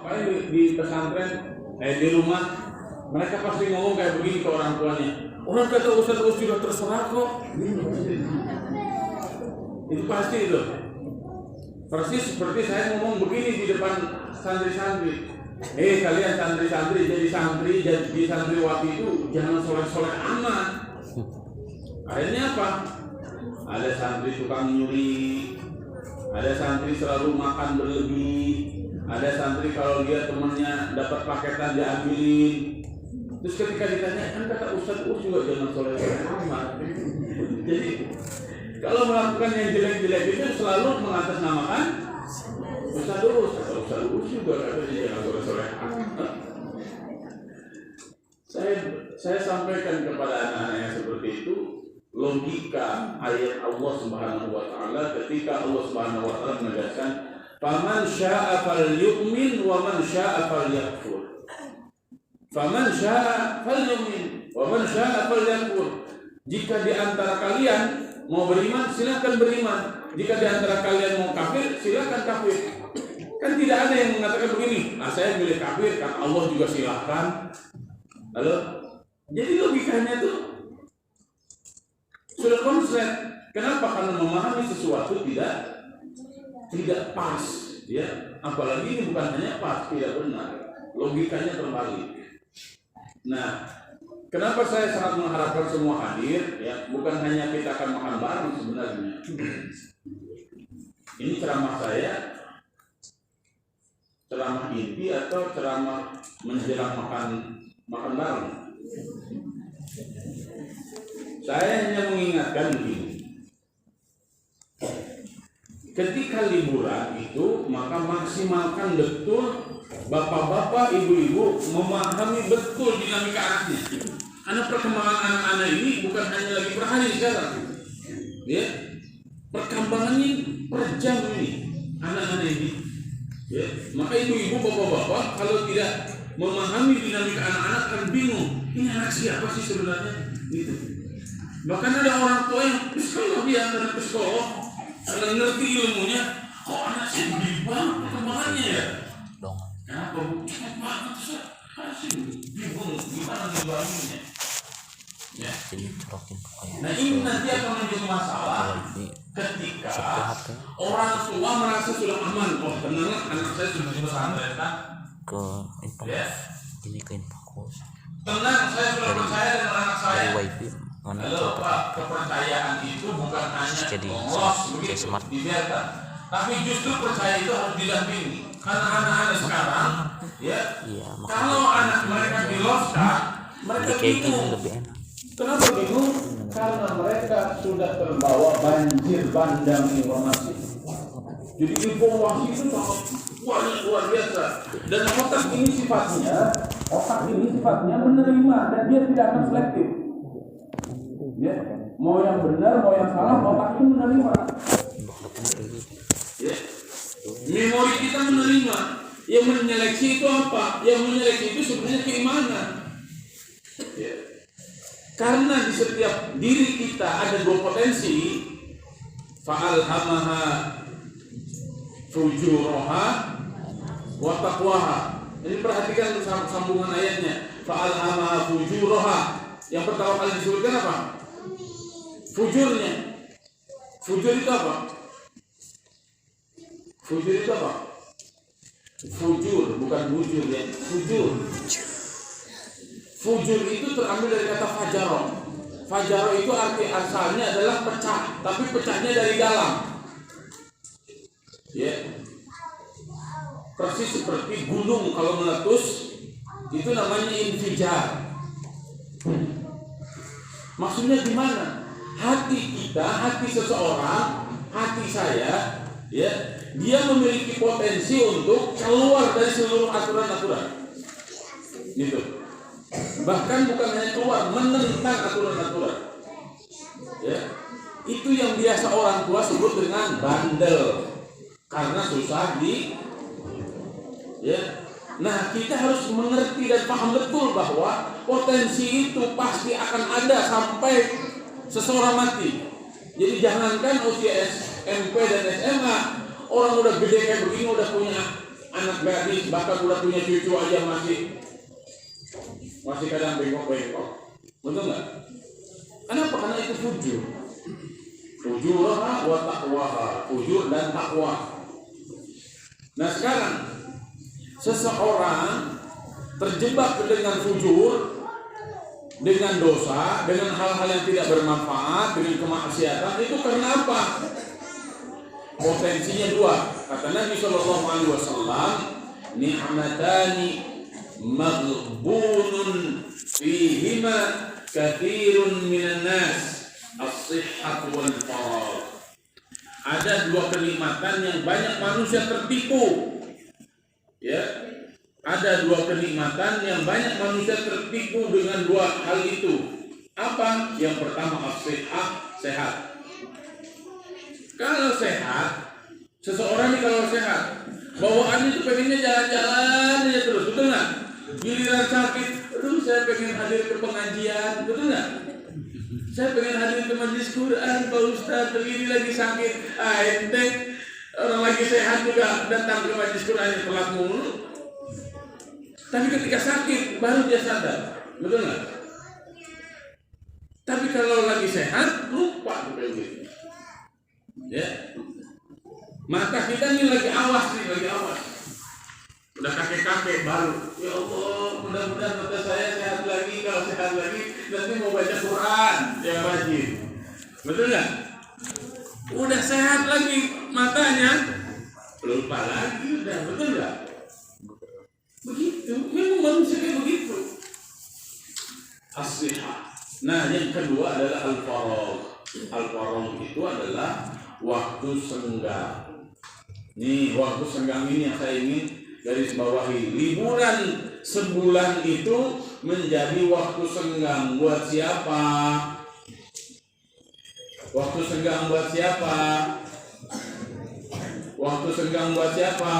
Paling di pesantren, di rumah, mereka pasti ngomong kayak begini ke orang tuanya. Orang kata Ustaz sudah terserah kok. Itu pasti itu. Persis seperti saya ngomong begini di depan santri-santri. Kalian santri-santri jadi santriwati itu jangan soleh-soleh amat. Akhirnya apa? Ada santri tukang nyuri, ada santri selalu makan berlebih, ada santri kalau dia temannya dapat paketan diambilin. Terus ketika ditanya, kan kata Ustaz juga jangan soleh-soleh amat. Jadi kalau melakukan yang jelek-jelek itu selalu mengatasnamakan Ustaz juga katanya jangan soleh-soleh amat. Saya sampaikan kepada anak-anak yang seperti itu logika ayat Allah Subhanahu wa taala ketika Allah Subhanahu wa taala menegaskan faman syaa'a falyu'min wa man syaa'a falyakfur. Faman syaa'a falyu'min wa man syaa'a falyakfur. Jika di antara kalian mau beriman silakan beriman, jika di antara kalian mau kafir silakan kafir. Kan tidak ada yang mengatakan begini, saya milih kafir kata Allah juga silakan. Lalu jadi logikanya tuh sudah konslet. Kenapa? Karena memahami sesuatu tidak pas, ya. Apalagi ini bukan hanya pas, tidak benar. Logikanya terbalik. Nah, kenapa saya sangat mengharapkan semua hadir, ya? Bukan hanya kita akan makan bareng sebenarnya. Ini ceramah saya, ceramah inti atau ceramah menjelang makan bareng. Saya hanya mengingatkan begini. Ketika liburan itu, maka maksimalkan betul bapak-bapak, ibu-ibu memahami betul dinamika anaknya. Karena perkembangan anak-anak ini bukan hanya lagi per hari sekarang, ya. Perkembangannya per jam ini anak-anak ini, ya. Maka ibu-ibu, bapak-bapak kalau tidak memahami dinamika anak-anak akan bingung. Ini anak siapa sih sebenarnya? Gitu. Bahkan ada orang tua yang psikolog dia karena psikolog, karena ngerti ilmunya, kok anak saya begini banget perkembangannya ya? Kenapa bu? Cepat banget sih, bingung gimana ngebangunnya? Ya. Nah ini nanti akan menjadi masalah ketika orang tua merasa sudah aman. Oh benar, anak saya sudah pesantren kan? Ke info, ini ke info. Tenang, saya sudah percaya dengan anak saya. Lalu kepercayaan itu bukan hanya jadi begitu dibiarkan, tapi justru percaya itu harus didampingi. Karena anak-anak sekarang, ya, kalau anak mereka diloskan, mereka bingung. Kenapa bingung? Karena mereka sudah terbawa banjir bandang informasi. Jadi informasi itu sangat luar biasa. Dan otak ini sifatnya menerima dan dia tidak akan selektif. Ya, mau yang benar, mau yang salah, otak itu menerima. Ya. Memori kita menerima. Yang menyeleksi itu apa? Yang menyeleksi itu sebenarnya keimanan. Ya. Karena di setiap diri kita ada dua potensi, fa'alhamaha fujuraha wa taqwaha. Ini perhatikan sambungan ayatnya. Fa'alhamaha fujuraha. Yang pertama kali disebutkan apa? Fujurnya. Fujur itu apa? Fujur, bukan bujur ya. Fujur itu terambil dari kata fajaro. Fajaro itu arti asalnya adalah pecah, tapi pecahnya dari dalam. Ya. Persis seperti gunung kalau meletus, itu namanya infijar. Maksudnya gimana? Hati seseorang, hati saya, ya, dia memiliki potensi untuk keluar dari seluruh aturan-aturan. Gitu. Bahkan bukan hanya keluar, menentang aturan-aturan. Ya. Itu yang biasa orang tua sebut dengan bandel. Karena susah ya. Nah, kita harus mengerti dan paham betul bahwa potensi itu pasti akan ada sampai seseorang mati. Jadi jangankan usia SMP dan SMA, orang udah gede kayak begini, udah punya anak gadis, bahkan udah punya cucu aja masih kadang bengkok-bengkok. Betul nggak? Kenapa? Karena itu fujur. Fujuraha wa taqwaha, fujur dan takwa. Nah sekarang seseorang terjebak dengan fujur, dengan dosa, dengan hal-hal yang tidak bermanfaat, dengan kemaksiatan, itu karena apa? Potensinya dua. Kata Nabi SAW, ni'matani maghbunun fihima kathirun minan nas, as-sihhat wal faragh. Ada dua kenikmatan yang banyak manusia tertipu. Ya, ada dua kenikmatan yang banyak manusia tertipu dengan dua hal itu. Apa? Yang pertama as-sihhat, sehat. Kalau sehat, seseorang ini kalau sehat, bawaannya itu pengennya jalan-jalan aja terus, betul nggak? Giliran sakit, aduh saya pengen hadir ke pengajian, betul nggak? Saya pengen hadir ke majelis Quran, Pak Ustaz, ini lagi sakit, ente orang lagi sehat juga datang ke majelis Quran yang telat mulu. Tapi ketika sakit baru dia sadar, betul nggak? Tapi kalau lagi sehat lupa begitu. Ya, mata kita ini lagi awas. Udah kakek-kakek baru. Ya Allah, mudah-mudahan mata saya sehat lagi. Kalau sehat lagi, nanti mau baca Quran yang rajin. Betul nggak? Udah sehat lagi matanya, lupa lagi. Udah, betul nggak? Begitu, memang manusia kayak begitu. As-sihah. Nah, yang kedua adalah al-faragh. Al-faragh itu adalah waktu senggang. Nih, waktu senggang ini yang saya ingin garis bawahi. Liburan sebulan itu menjadi waktu senggang buat siapa? Waktu senggang buat siapa? Waktu senggang buat siapa?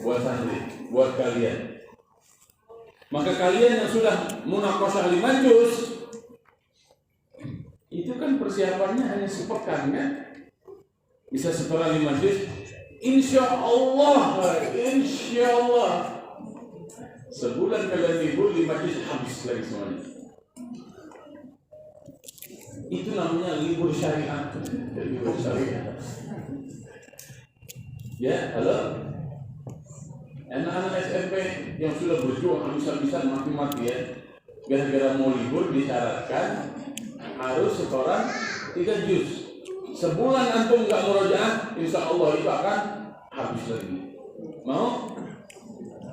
Buat santri, buat kalian. Maka kalian yang sudah munaqashah 5 juz, itu kan persiapannya hanya sepekan kan? Bisa setelah 5 juz. Insya Allah sebulan kalian libur 5 juz habis lagi semuanya. Itu namanya libur syariat. Libur syariat. Ya, halo. Anak-anak SMP yang sudah berjuang habis-habisan mati-matian, gara-gara mau libur disyaratkan harus setoran 3 juz. Sebulan antum nggak murojaah, insya Allah itu akan habis lagi. Mau?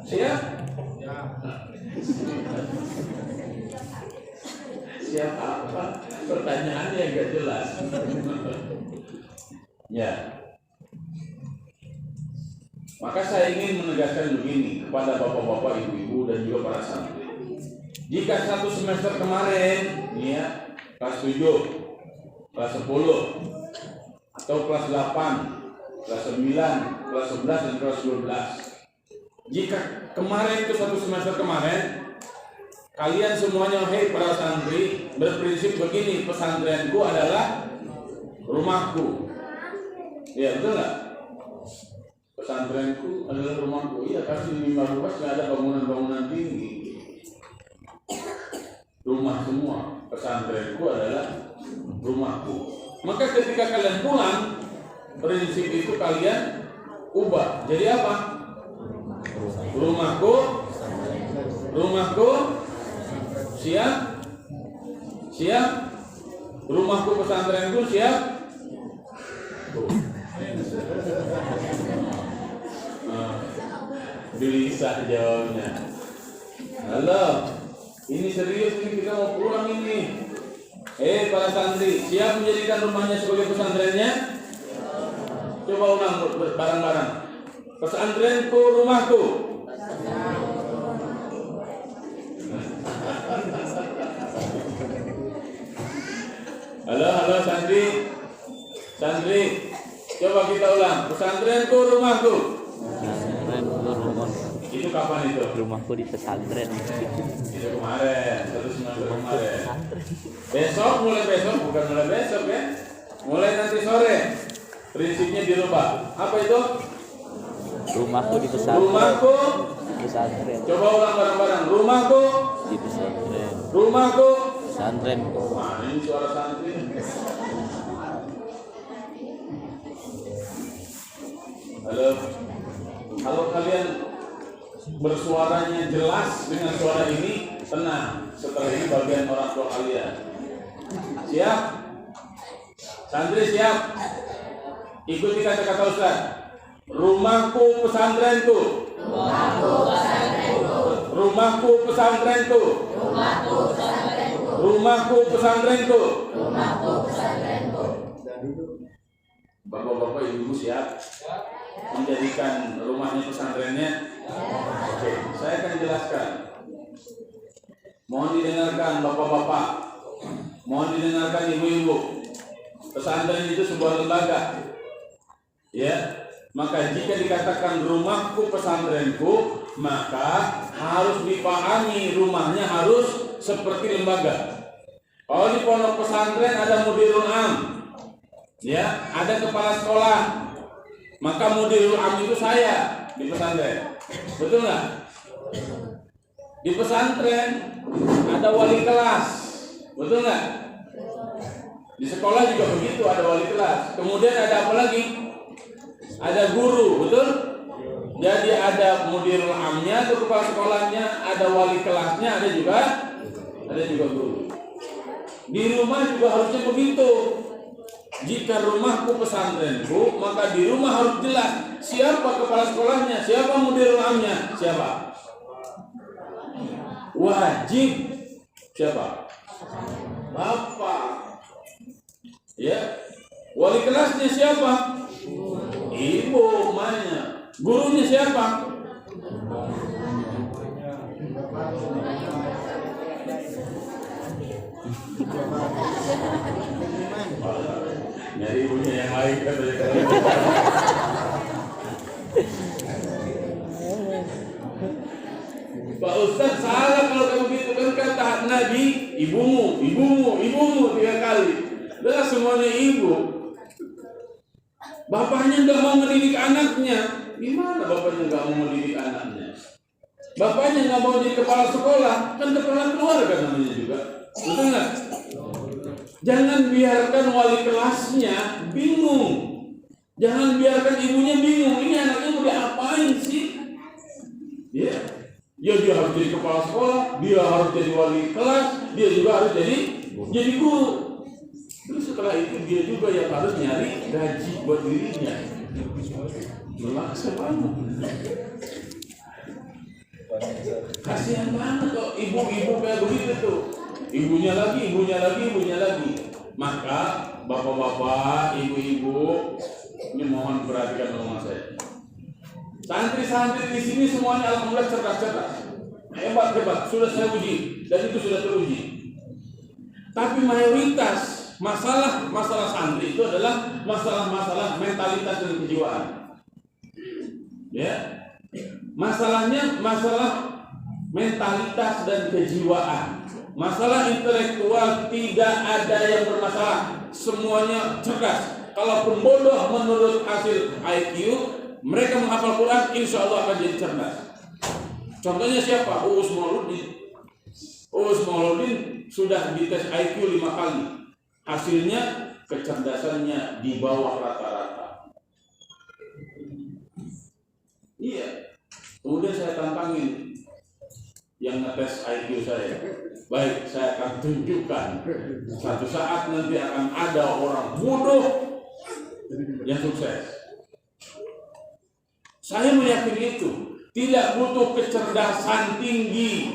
Siap? Siap apa? Pertanyaannya nggak jelas. Ya. Maka saya ingin menegaskan begini kepada bapak-bapak, ibu-ibu dan juga para santri. Jika 1 semester kemarin, ya, kelas 7, kelas 10, atau kelas 8, kelas 9, kelas 11 dan kelas 12. Jika kemarin itu 1 semester kemarin, kalian semuanya, hei para santri, berprinsip begini, pesantrenku adalah rumahku. Ya, betul nggak? Pesantrenku adalah rumahku. Iya, kasih di mimbar luas nggak ada bangunan-bangunan tinggi. Rumah semua. Pesantrenku adalah rumahku. Maka ketika kalian pulang, prinsip itu kalian ubah. Jadi apa? Rumahku, siap? Siap? Rumahku pesantrenku siap? Bisa jawabnya. Halo, ini serius ini, kita mau pulang ini. Para santri, siap menjadikan rumahnya sebagai pesantrennya? Coba ulang bareng-bareng. Pesantrenku rumahku. Halo santri. Santri, coba kita ulang. Pesantrenku rumahku. Itu kapan itu? Rumahku di pesantren. Itu kemarin, 1 semester kemarin. Mulai besok, bukan mulai besok ya. Mulai nanti sore. Prinsipnya dirubah. Apa itu? Rumahku di pesantren. Rumahku. Pesantren. Coba ulang bareng-bareng. Rumahku. Di pesantren. Rumahku. Pesantren. Mana ini suara santri? Halo. Kalau kalian bersuaranya jelas dengan suara ini, tenang. Setelah ini bagian orang tua kalian. Siap? Santri siap? Ikuti kata-kata Ustaz. Rumahku pesantrenku. Rumahku pesantrenku. Rumahku pesantrenku. Rumahku pesantrenku. Rumahku pesantrenku. Rumahku pesantrenku. Bapak-bapak ibu siap menjadikan rumahnya pesantrennya? Oke, saya akan jelaskan. Mohon didengarkan bapak-bapak. Mohon didengarkan ibu-ibu. Pesantren itu sebuah lembaga. Ya, maka jika dikatakan rumahku pesantrenku, maka harus dipahami rumahnya harus seperti lembaga. Kalau di pondok pesantren ada mudirul am, ya, ada kepala sekolah, maka mudirul am itu saya di pesantren. Betul nggak? Di pesantren ada wali kelas, betul nggak? Di sekolah juga begitu, ada wali kelas. Kemudian ada apa lagi? Ada guru, betul? Jadi ada mudirul amnya atau kepala sekolahnya, ada wali kelasnya, ada juga guru. Di rumah juga harusnya begitu. Jika rumahku pesantrenku, maka di rumah harus jelas siapa kepala sekolahnya, siapa mudirul amnya, siapa. Wajib siapa? Bapak. Ya. Wali kelasnya siapa? Ibu, emaknya. Gurunya siapa? Nyari ibunya yang lain katanya. Pak Ustaz salah kalau kamu gitu, kan kata Nabi ibumu 3 kali. Udah semuanya ibu. Bapaknya nggak mau mendidik anaknya. Gimana bapaknya nggak mau mendidik anaknya? Bapaknya nggak mau jadi kepala sekolah, kan kepala keluarga namanya juga. Betul nggak? Jangan biarkan wali kelasnya bingung. Jangan biarkan ibunya bingung. Ini anaknya mau diapain sih? Ya, dia harus jadi kepala sekolah, dia harus jadi wali kelas, dia juga harus jadi guru. Terus setelah itu dia juga yang harus nyari gaji buat dirinya. Melaksa banget. Kasihan banget kok ibu-ibu kayak begitu tuh. Ibunya lagi. Maka bapak-bapak, ibu-ibu, ini mohon perhatikan rumah saya. Santri-santri di sini semuanya alhamdulillah cerdas. Hebat, sudah saya uji dan itu sudah teruji. Tapi mayoritas masalah santri itu adalah masalah mentalitas dan kejiwaan. Ya. Masalahnya masalah mentalitas dan kejiwaan. Masalah intelektual tidak ada yang bermasalah, semuanya cerdas. Kalaupun bodoh menurut hasil IQ, mereka menghafal Quran, insya Allah akan jadi cerdas. Contohnya siapa? Uus Mauludin sudah dites IQ 5 kali. Hasilnya kecerdasannya di bawah rata-rata. Iya. Kemudian saya tantangin yang ngetes IQ saya. Baik, saya akan tunjukkan. Suatu saat nanti akan ada orang bodoh yang sukses. Saya meyakini itu. Tidak butuh kecerdasan tinggi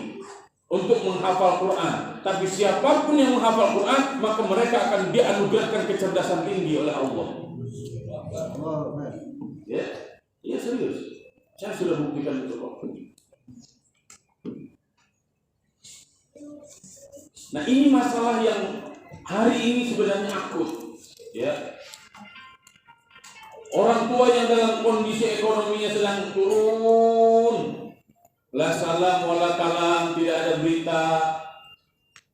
untuk menghafal Quran. Tapi siapapun yang menghafal Quran, maka mereka akan dianugerahkan kecerdasan tinggi oleh Allah. Ya serius. Saya sudah buktikan itu kok. Nah, ini masalah yang hari ini sebenarnya akut, ya. Orang tua yang dalam kondisi ekonominya sedang turun, la salam wala kalam, tidak ada berita,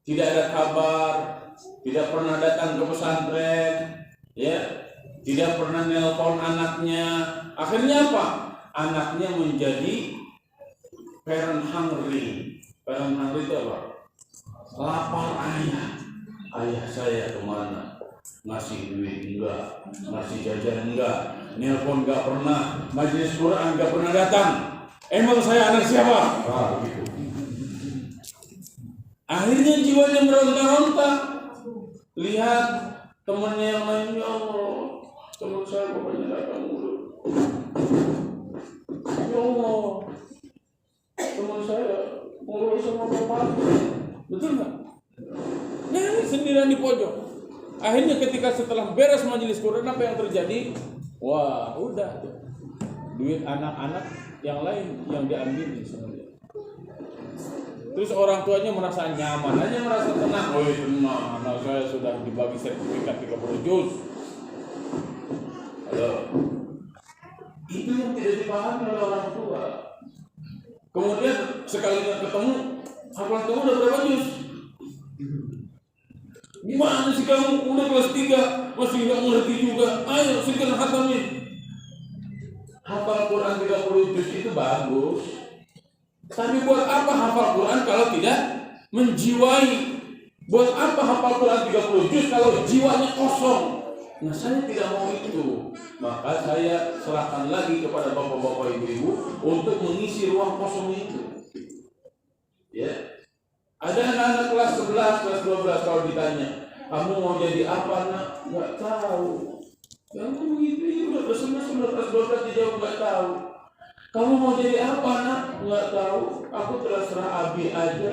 tidak ada kabar, tidak pernah datang ke pesantren, ya, tidak pernah nelpon anaknya. Akhirnya apa? anaknya menjadi parent hungry. Parent hungry itu apa? Lapar ayah. Ayah saya kemana? Ngasih duit enggak, ngasih jajan enggak, nelpon enggak pernah, majelis Quran enggak pernah datang. Emang saya anak siapa? Gitu. Akhirnya jiwanya meronta-ronta. Lihat temannya yang lain, ya Allah, teman saya pokoknya datang mulu. Ya Allah, teman saya ngobrol sama bapak. Betul nggak? Nyanyi sendirian di pojok. Akhirnya ketika setelah beres majelis Quran, apa yang terjadi? Wah, udah tuh. Duit anak-anak yang lain yang diambil sebenarnya. Terus orang tuanya merasa nyaman, hanya merasa tenang. Oh tenang, anak saya sudah dibagi sertifikat 30 juz. Halo. Itu yang tidak dipahami oleh orang tua. Kemudian sekali ketemu, hafalan kamu udah berapa juz? Gimana sih kamu udah kelas 3 masih nggak ngerti juga? Ayo segera hatamin. Hafal Quran 30 juz itu bagus. Tapi buat apa hafal Quran kalau tidak menjiwai? Buat apa hafal Quran 30 juz kalau jiwanya kosong? Nah, saya tidak mau itu. Maka saya serahkan lagi kepada bapak-bapak ibu-ibu untuk mengisi ruang kosong itu. Ya. Ada anak-anak kelas 11, kelas 12 kalau ditanya, kamu mau jadi apa nak? Nggak tahu. Kamu begitu ya udah kelas 11, kelas 12 dijawab nggak tahu. Kamu mau jadi apa nak? Nggak tahu. Aku terserah Abi aja.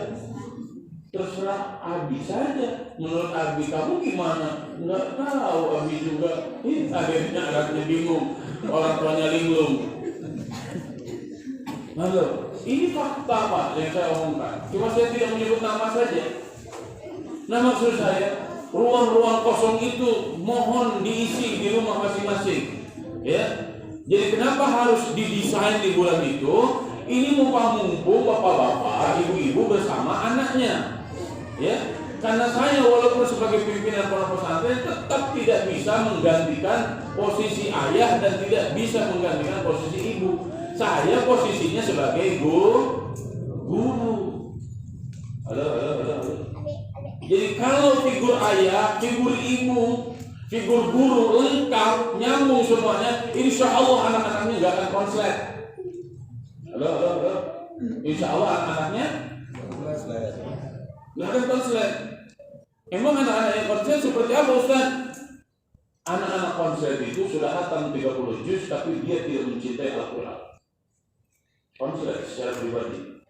Terserah Abi saja. Menurut Abi kamu gimana? Nggak tahu Abi juga. Akhirnya anaknya bingung. Orang tuanya linglung. Halo, ini fakta Pak yang saya omongkan. Cuma saya tidak menyebut nama saja. Nah maksud saya, ruang-ruang kosong itu mohon diisi di rumah masing-masing. Ya. Jadi kenapa harus didesain di bulan itu? Ini mumpung bapak-bapak, ibu-ibu bersama anaknya. Ya. Karena saya walaupun sebagai pimpinan pondok pesantren tetap tidak bisa menggantikan posisi ayah dan tidak bisa menggantikan posisi ibu. Saya posisinya sebagai guru. Halo. Jadi kalau figur ayah, figur ibu, figur guru lengkap, nyambung semuanya, insya Allah anak-anaknya nggak akan konslet. Halo. Insya Allah anak-anaknya nggak akan konslet. Emang anak-anak yang konslet seperti apa Ustaz? Anak-anak konslet itu sudah hatam 30 juz tapi dia tidak mencintai Al-Quran. Konslet secara pribadi.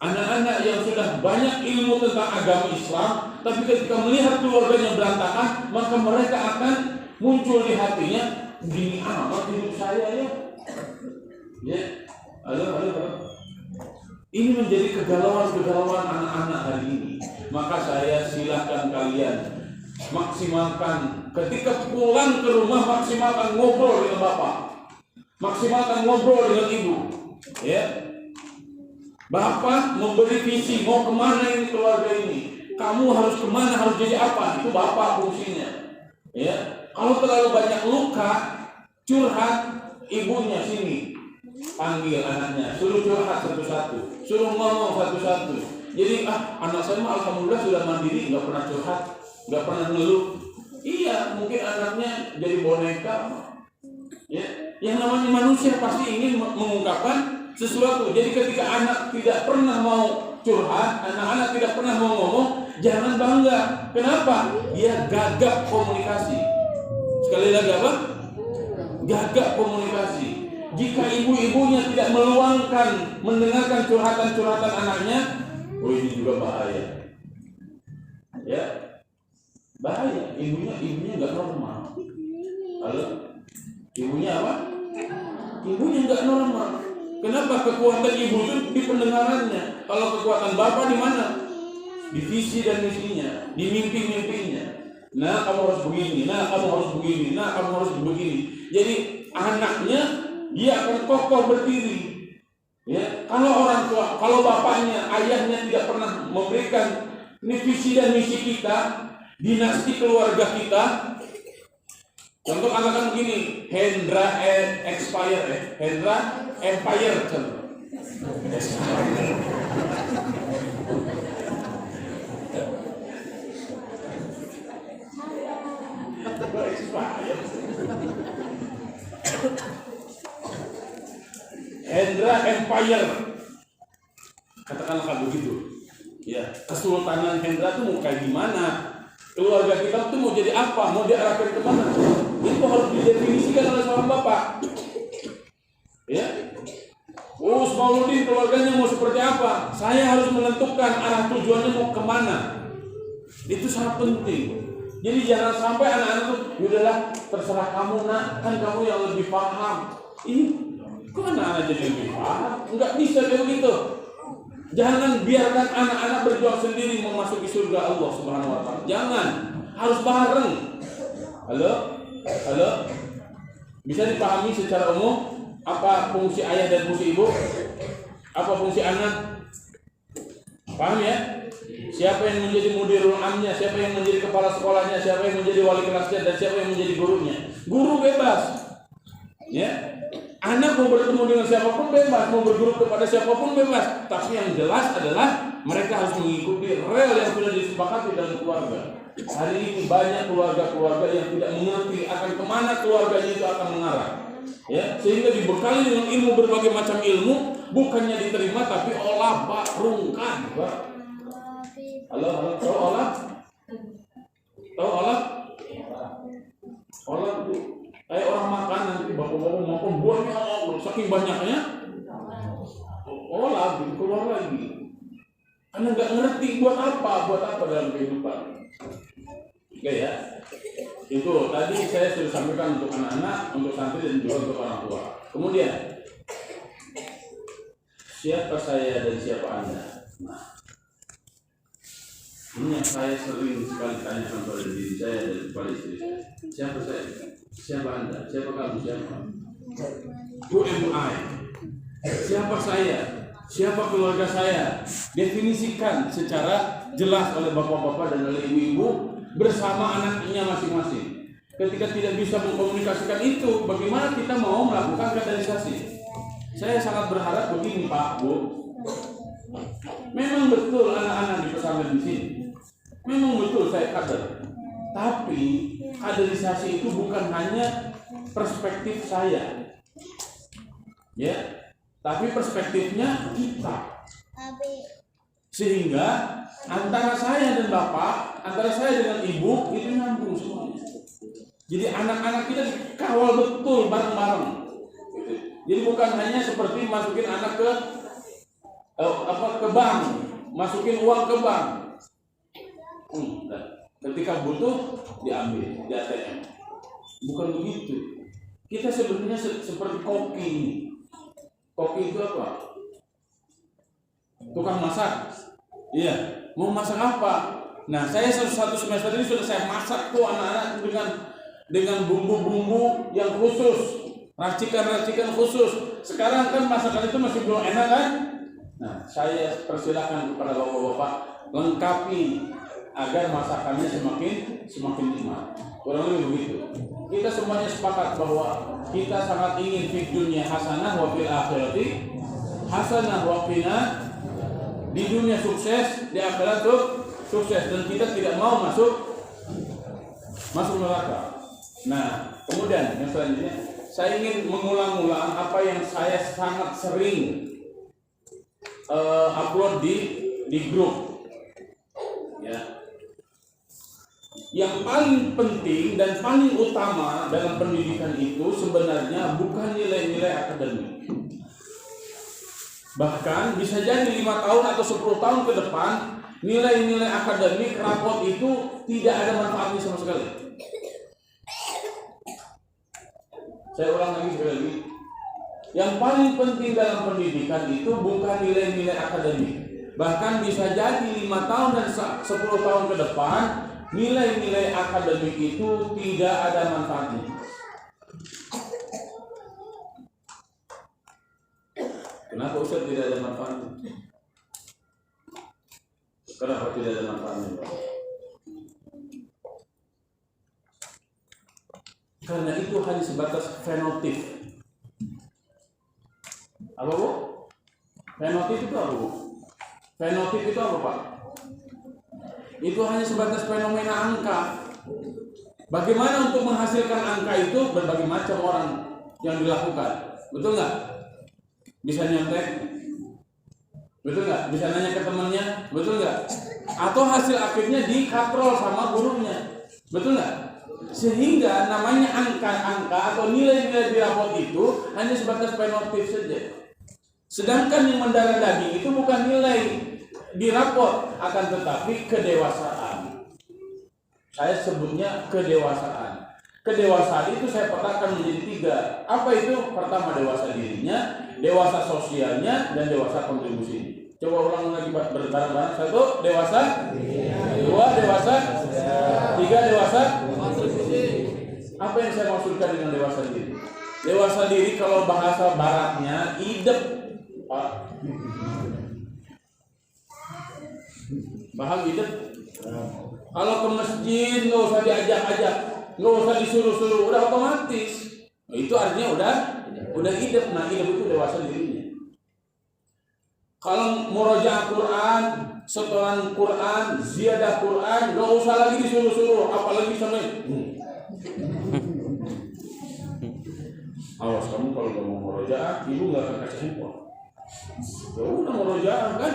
Anak-anak yang sudah banyak ilmu tentang agama Islam, tapi ketika melihat keluarganya berantakan, maka mereka akan muncul di hatinya, gini amat hidup saya ya. Ya, halo. Ini menjadi kegalauan anak-anak hari ini. Maka saya silakan kalian maksimalkan ketika pulang ke rumah, maksimalkan ngobrol dengan bapak, maksimalkan ngobrol dengan ibu. Ya. Bapak memberi visi, mau kemana ini keluarga ini? Kamu harus kemana, harus jadi apa? Itu bapak fungsinya. Ya, kalau terlalu banyak luka, curhat, ibunya sini, panggil anaknya, suruh curhat satu-satu, suruh ngomong satu-satu. Jadi anak saya mah alhamdulillah sudah mandiri, nggak pernah curhat, nggak pernah ngeluh. Iya, mungkin anaknya jadi boneka. Ya, yang namanya manusia pasti ingin mengungkapkan sesuatu. Jadi ketika anak tidak pernah mau curhat, anak-anak tidak pernah mau ngomong, jangan bangga. Kenapa? Dia gagap komunikasi. Sekali lagi apa? Gagap komunikasi. Jika ibu-ibunya tidak meluangkan, mendengarkan curhatan-curhatan anaknya, oh ini juga bahaya. Ya, bahaya. Ibunya nggak normal. Halo, ibunya apa? Ibunya nggak normal. Kenapa? Kekuatan ibu itu di pendengarannya. Kalau kekuatan bapak di mana? Di visi dan misinya, di mimpi-mimpinya. Nah, kamu harus begini. Nah, kamu harus begini. Nah, kamu harus begini. Jadi anaknya dia akan kokoh berdiri. Ya, kalau orang tua, kalau bapaknya, ayahnya tidak pernah memberikan visi dan misi kita, dinasti keluarga kita, Contoh katakan begini, Hendra Hendra Empire contoh. Hendra Empire, katakanlah begitu. Ya, Kesultanan Hendra itu mau kayak gimana? Keluarga kita tuh mau jadi apa? Mau diarahkan kemana? Itu harus didefinisikan oleh seorang bapak. Ya, Us Mauludin keluarganya mau seperti apa? Saya harus menentukan arah tujuannya mau kemana. Itu sangat penting. Jadi jangan sampai anak-anak tuh, yaudahlah terserah kamu nak, kan kamu yang lebih paham. Kok anak-anak jadi lebih paham? Enggak bisa kayak begitu. Jangan biarkan anak-anak berjuang sendiri memasuki surga Allah Subhanahu wa taala. Jangan, harus bareng. Halo? Bisa dipahami secara umum apa fungsi ayah dan fungsi ibu? Apa fungsi anak? Paham ya? Siapa yang menjadi mudirul amnya, siapa yang menjadi kepala sekolahnya, siapa yang menjadi wali kelasnya, dan siapa yang menjadi gurunya. Guru bebas. Ya. Anak mau bertemu dengan siapapun bebas, mau berguru kepada siapapun bebas. Tapi yang jelas adalah mereka harus mengikuti rel yang sudah disepakati dalam keluarga. Hari ini banyak keluarga-keluarga yang tidak mengerti akan kemana keluarganya itu akan mengarah. Ya, sehingga dibekali dengan ilmu, berbagai macam ilmu, bukannya diterima tapi olah bakrungkan. Halo, tahu olah? Tahu olah? Olah itu kayak orang makan nanti bapak-bapak makan buahnya saking banyaknya olah gitu, keluar lagi. Karena nggak ngerti buat apa dalam kehidupan. Oke ya. Itu tadi saya sudah sampaikan untuk anak-anak, untuk santri dan juga untuk orang tua. Kemudian siapa saya dan siapa Anda? Nah, ini yang saya sering sekali tanyakan pada diri saya dan kepada istri saya. Siapa saya? Siapa Anda? Siapa kamu? Siapa? Who am I? Siapa saya? Siapa keluarga saya? Definisikan secara jelas oleh bapak-bapak dan oleh ibu-ibu bersama anaknya masing-masing. Ketika tidak bisa mengkomunikasikan itu, bagaimana kita mau melakukan kaderisasi? Saya sangat berharap begini Pak, Bu. Memang betul anak-anak di pesantren di sini. Memang betul saya kader. Tapi kaderisasi itu bukan hanya perspektif saya. Ya, tapi perspektifnya kita. Sehingga antara saya dan bapak, antara saya dengan ibu itu nyambung semuanya. Jadi anak-anak kita dikawal betul bareng-bareng. Jadi bukan hanya seperti masukin anak ke bank, masukin uang ke bank. Ketika butuh diambil di ATM. Bukan begitu. Kita sebenarnya seperti koki. Koki itu apa? Tukang masak. Iya, mau masak apa? Nah, saya satu semester ini sudah saya masak tuh anak-anak dengan bumbu-bumbu yang khusus, racikan-racikan khusus. Sekarang kan masakan itu masih belum enak kan? Nah, saya persilakan kepada bapak-bapak lengkapi agar masakannya semakin nikmat. Kurang lebih begitu. Kita semuanya sepakat bahwa kita sangat ingin fid dunya hasanah wa fil akhirati hasanah wa qina. Di dunia sukses, di akhirat sukses, dan kita tidak mau masuk neraka. Nah, kemudian yang selanjutnya saya ingin mengulang-ulang apa yang saya sangat sering upload di grup. Ya. Yang paling penting dan paling utama dalam pendidikan itu sebenarnya bukan nilai-nilai akademik. Bahkan bisa jadi 5 tahun atau 10 tahun ke depan nilai-nilai akademik rapot itu tidak ada manfaatnya sama sekali. Saya ulang lagi sekali lagi. Yang paling penting dalam pendidikan itu bukan nilai-nilai akademik. Bahkan bisa jadi 5 tahun dan 10 tahun ke depan nilai-nilai akademik itu tidak ada manfaatnya. Kenapa Ustaz tidak ada manfaatnya? Kenapa tidak ada manfaatnya? Karena itu hanya sebatas fenotip. Apa Bu? Fenotip itu apa Bu? Fenotip itu apa Pak? Itu hanya sebatas fenomena angka. Bagaimana untuk menghasilkan angka itu berbagai macam orang yang dilakukan. Betul nggak? Bisa nyontek? Betul nggak? Bisa nanya ke temannya? Betul nggak? Atau hasil akhirnya dikatrol sama gurunya? Betul nggak? Sehingga namanya angka-angka atau nilai-nilai di rapot itu hanya sebatas fenotip saja. Sedangkan yang mendarah daging itu bukan nilai di rapot, akan tetapi kedewasaan. Saya sebutnya kedewasaan. Kedewasaan itu saya petakan menjadi 3. Apa itu? Pertama, dewasa dirinya, dewasa sosialnya, dan dewasa kontribusi. Coba ulang lagi bareng-bareng. 1, dewasa. 2, dewasa. 3, dewasa kontribusi. Apa yang saya maksudkan dengan dewasa diri? Dewasa diri kalau bahasa baratnya idep. Pak, paham idep? Kalau ke masjid nggak usah diajak-ajak, nggak usah disuruh-suruh, udah otomatis. Nah, itu artinya udah idep. Nah, idep itu dewasa dirinya. Kalau murojaah Quran, setoran Quran, ziyadah Quran, nggak usah lagi disuruh-suruh, apalagi sampai awas kamu kalau nggak mau murojaah, ibu nggak akan kasih handphone. Ya udah murojaah kan,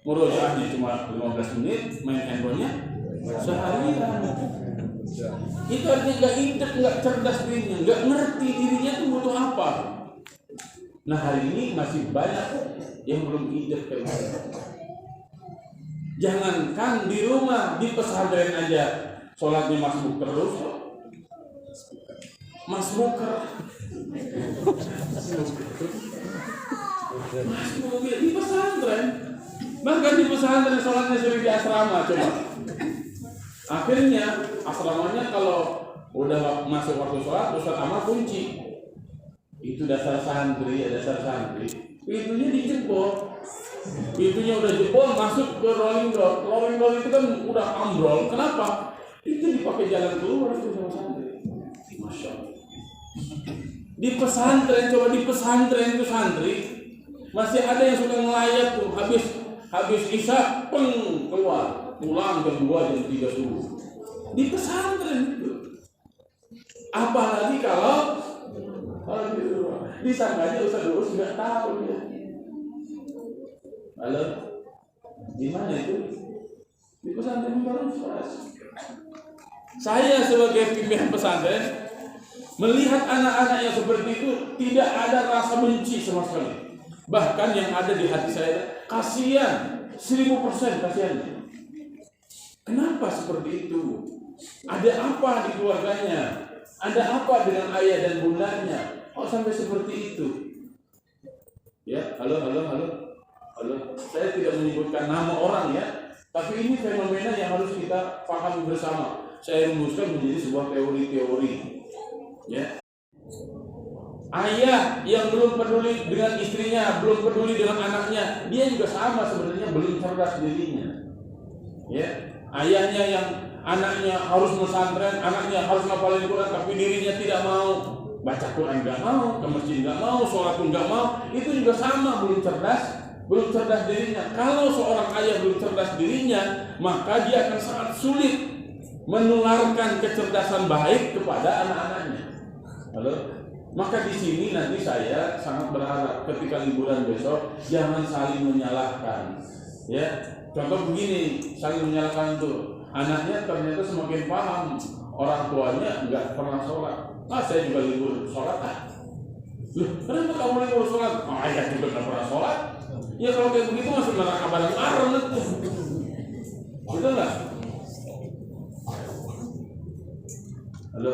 murojaahnya cuma 15 menit, main handphonenya seharian. Itu artinya nggak idep, nggak cerdas dirinya, nggak ngerti dirinya tuh butuh apa. Nah, hari ini masih banyak yang belum idep kayak gitu. Jangankan di rumah, di pesantren aja sholatnya masbuk terus. Masbuker. Masbuk di pesantren. Bahkan di pesantren sholatnya sering di asrama coba. Akhirnya asramanya kalau udah masuk waktu sholat, Ustaz Amar kunci. Itu dasar santri, ya dasar santri. Pintunya dijebol. Pintunya udah jebol, masuk ke rolling door. Rolling door itu kan udah ambrol. Kenapa? Itu dipakai jalan keluar itu sama santri. Masya Allah. Di pesantren, coba di pesantren itu santri masih ada yang suka ngelayat tuh. Habis isya, peng, keluar. Pulang jam 2, jam 3 subuh. Di pesantren itu. Apalagi kalau disangkanya Ustaz Urus nggak tahu ya. Halo, gimana itu? Di pesantren baru Ustaz. Saya sebagai pimpinan pesantren melihat anak-anak yang seperti itu tidak ada rasa benci sama sekali. Bahkan yang ada di hati saya kasihan, 1000% kasihannya. Kenapa seperti itu? Ada apa di keluarganya? Ada apa dengan ayah dan bundanya? Oh sampai seperti itu. Ya, halo. Saya tidak menyebutkan nama orang ya, tapi ini fenomena yang harus kita pahami bersama. Saya rumuskan menjadi sebuah teori-teori. Ya. Ayah yang belum peduli dengan istrinya, belum peduli dengan anaknya, dia juga sama sebenarnya belum cerdas dirinya. Ya. Ayahnya yang anaknya harus pesantren, anaknya harus ngapalin Quran, tapi dirinya tidak mau. Baca Quran nggak mau, ke masjid nggak mau, sholat pun nggak mau, itu juga sama belum cerdas dirinya. Kalau seorang ayah belum cerdas dirinya, maka dia akan sangat sulit menularkan kecerdasan baik kepada anak-anaknya. Halo? Maka di sini nanti saya sangat berharap ketika liburan besok jangan saling menyalahkan. Ya, contoh begini, saling menyalahkan tuh anaknya ternyata semakin paham, orang tuanya nggak pernah sholat. Saya juga libur sholat. Loh, kenapa kamu libur sholat? Ayah juga nggak pernah sholat. Ya kalau kayak begitu masuk neraka bareng-bareng itu. Betul nggak? Halo.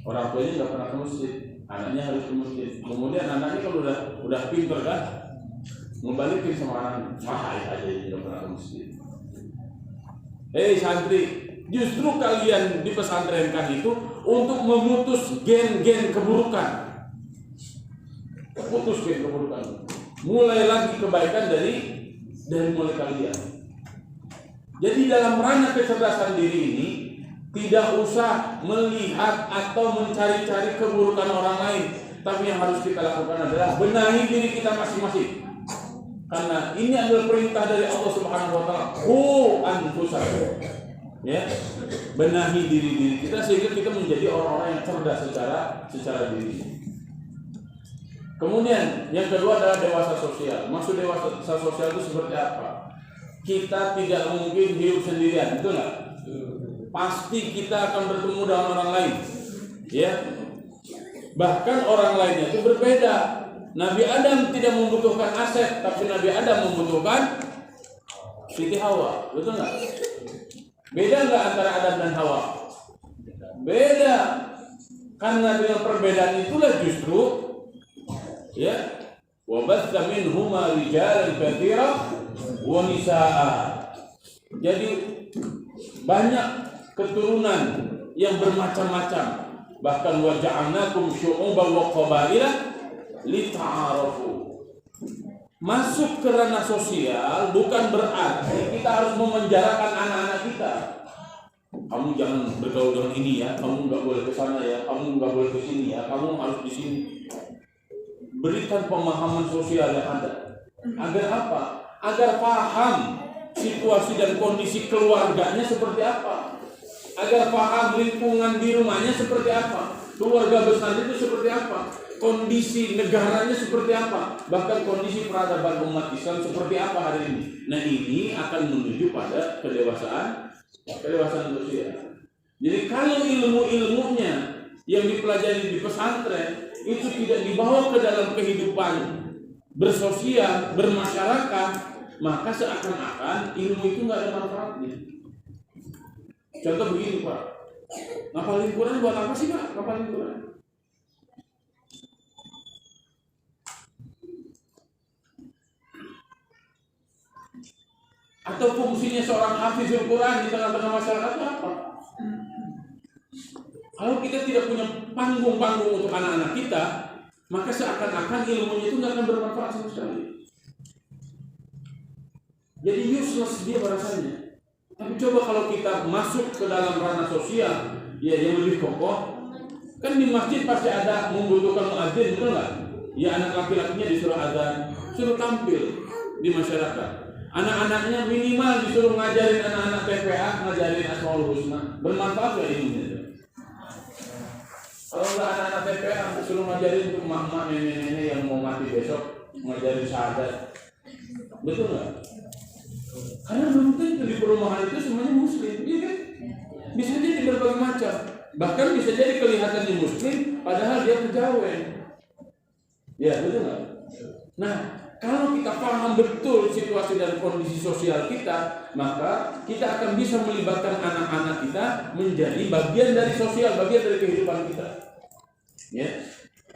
Orang tuanya nggak pernah ke masjid, anaknya harus ke masjid. Kemudian anaknya kalau udah pinter kan, ngebalikin sama anaknya, aja nggak pernah ke masjid. Hei santri, justru kalian dipesantrenkan itu untuk memutus gen-gen keburukan. Putus gen keburukan. Mulai lagi kebaikan dari mulai kalian. Jadi dalam ranah kecerdasan diri ini, Tidak usah melihat atau mencari-cari keburukan orang lain, tapi yang harus kita lakukan adalah benahi diri kita masing-masing. Karena ini adalah perintah dari Allah Subhanahu wa taala, qu anfusakum. Ya, benahi diri kita sehingga kita menjadi orang-orang yang cerdas secara diri. Kemudian yang kedua adalah dewasa sosial. Maksud dewasa sosial itu seperti apa? Kita tidak mungkin hidup sendirian, betul nggak? Pasti kita akan bertemu dengan orang lain, ya. Bahkan orang lainnya itu berbeda. Nabi Adam tidak membutuhkan Asep, tapi Nabi Adam membutuhkan Siti Hawa, betul nggak? Beda nggak antara Adam dan Hawa? Beda, karena dengan perbedaan itulah justru, ya, wa batha minhuma rijalan katsiran wa nisaa. Jadi banyak keturunan yang bermacam-macam, bahkan wa ja'alnakum syu'uban wa qabaila lita'arafu. Masuk ke ranah sosial bukan berarti kita harus memenjarakan anak-anak kita. Kamu jangan bergaul dengan ini ya, kamu nggak boleh ke sana ya, kamu nggak boleh ke sini ya, kamu harus di sini. Berikan pemahaman sosial yang ada. Agar apa? Agar paham situasi dan kondisi keluarganya seperti apa. Agar paham lingkungan di rumahnya seperti apa, keluarga besar itu seperti apa, kondisi negaranya seperti apa, bahkan kondisi peradaban umat Islam seperti apa hari ini. Nah, ini akan menuju pada kedewasaan sosial. Jadi kalau ilmu-ilmunya yang dipelajari di pesantren itu tidak dibawa ke dalam kehidupan bersosial, bermasyarakat, maka seakan-akan ilmu itu nggak ada manfaatnya. Contoh begini Pak, ngapalin Quran buat apa sih Pak? Ngapalin Quran? Atau fungsinya seorang hafizul Quran di tengah-tengah masyarakat itu apa? Kalau kita tidak punya panggung-panggung untuk anak-anak kita, maka seakan-akan ilmunya itu nggak akan bermanfaat sama sekali. Jadi useless dia rasanya. Tapi coba kalau kita masuk ke dalam ranah sosial, ya yang lebih kokoh, kan di masjid pasti ada membutuhkan muadzin, betul nggak? Ya anak laki-lakinya disuruh azan, suruh tampil di masyarakat. Anak-anaknya minimal disuruh ngajarin anak-anak TPA, ngajarin Asmaul Husna, bermanfaat nggak ilmunya? Kalau nggak anak-anak TPA disuruh ngajarin untuk mak-mak nenek-nenek yang mau mati besok, ngajarin syahadat, betul nggak? Karena belum tentu di perumahan itu semuanya muslim, ya kan? Bisa jadi berbagai macam. Bahkan bisa jadi kelihatannya muslim, padahal dia kejawen. Ya, betul nggak? Nah, kalau kita paham betul situasi dan kondisi sosial kita, maka kita akan bisa melibatkan anak-anak kita menjadi bagian dari sosial, bagian dari kehidupan kita. Ya,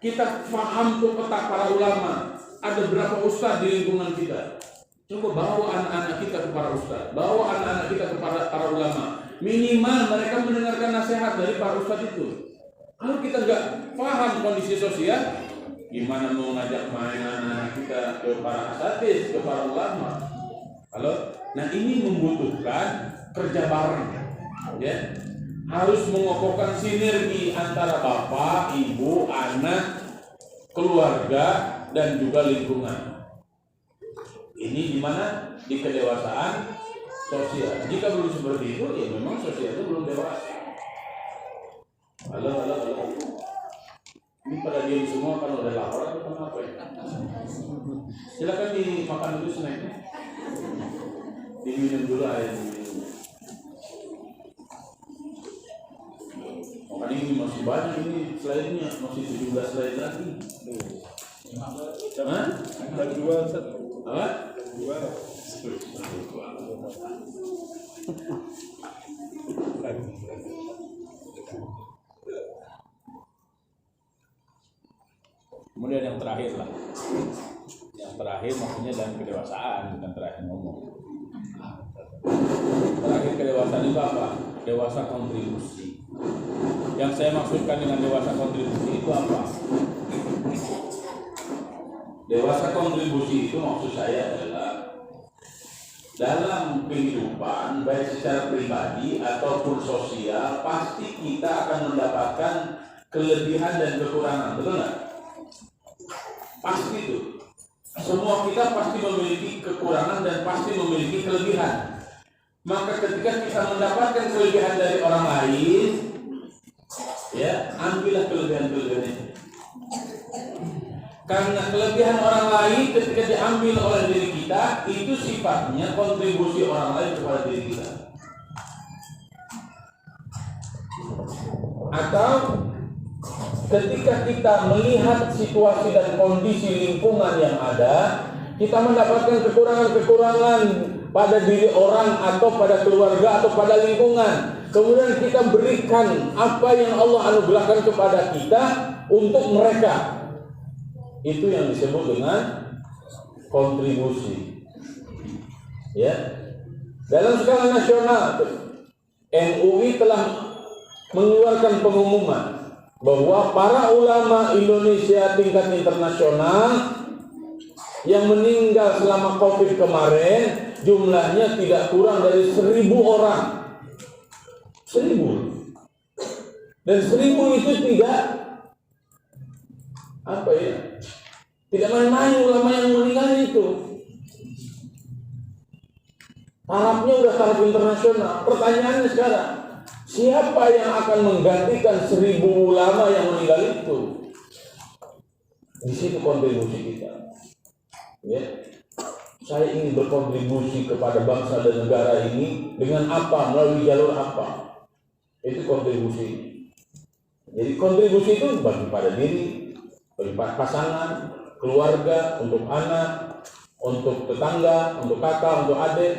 kita paham tuh peta para ulama. Ada berapa ustadz di lingkungan kita? Coba bawa anak-anak kita kepada ustaz, bawa anak-anak kita kepada para ulama. Minimal mereka mendengarkan nasihat dari para ustaz itu. Kalau kita nggak paham kondisi sosial, gimana mau ngajak main anak-anak kita ke para asatidz, ke para ulama? Nah ini membutuhkan kerja bareng, ya. Harus mengokohkan sinergi antara bapak, ibu, anak, keluarga, dan juga lingkungan. Ini di mana? Di kedewasaan sosial. Jika belum seperti itu, ya memang sosial itu belum dewasa. Halo. Ini pada diam semua kan udah lapar atau kenapa ya? Silakan dimakan dulu snacknya. Diminum dulu air. Makan ini masih banyak ini slide-nya, masih 17 slide lagi. Hah? Ada 2 apa? 2. Kemudian yang terakhir lah. Yang terakhir maksudnya dalam kedewasaan, bukan terakhir ngomong. Terakhir kedewasaan itu apa? Dewasa kontribusi. Yang saya maksudkan dengan dewasa kontribusi itu apa? Dewasa kontribusi itu maksud saya adalah dalam kehidupan baik secara pribadi ataupun sosial pasti kita akan mendapatkan kelebihan dan kekurangan, betul nggak? Pasti itu. Semua kita pasti memiliki kekurangan dan pasti memiliki kelebihan. Maka ketika kita mendapatkan kelebihan dari orang lain, ya ambillah kelebihan-kelebihannya. Karena kelebihan orang lain ketika diambil oleh diri kita, itu sifatnya kontribusi orang lain kepada diri kita. Atau ketika kita melihat situasi dan kondisi lingkungan yang ada, kita mendapatkan kekurangan-kekurangan pada diri orang atau pada keluarga atau pada lingkungan. Kemudian kita berikan apa yang Allah anugerahkan kepada kita untuk mereka. Itu yang disebut dengan kontribusi. Ya. Dalam skala nasional, MUI telah mengeluarkan pengumuman bahwa para ulama Indonesia tingkat internasional yang meninggal selama COVID kemarin jumlahnya tidak kurang dari 1.000 orang. 1.000. Dan 1.000 itu tidak tidak main-main ulama yang meninggal itu. Tarafnya udah taraf internasional. Pertanyaannya sekarang, siapa yang akan menggantikan 1.000 ulama yang meninggal itu? Di situ kontribusi kita. Ya. Saya ingin berkontribusi kepada bangsa dan negara ini dengan apa? Melalui jalur apa? Itu kontribusi. Jadi kontribusi itu bagi pada diri, bagi pasangan, keluarga, untuk anak, untuk tetangga, untuk kakak, untuk adik,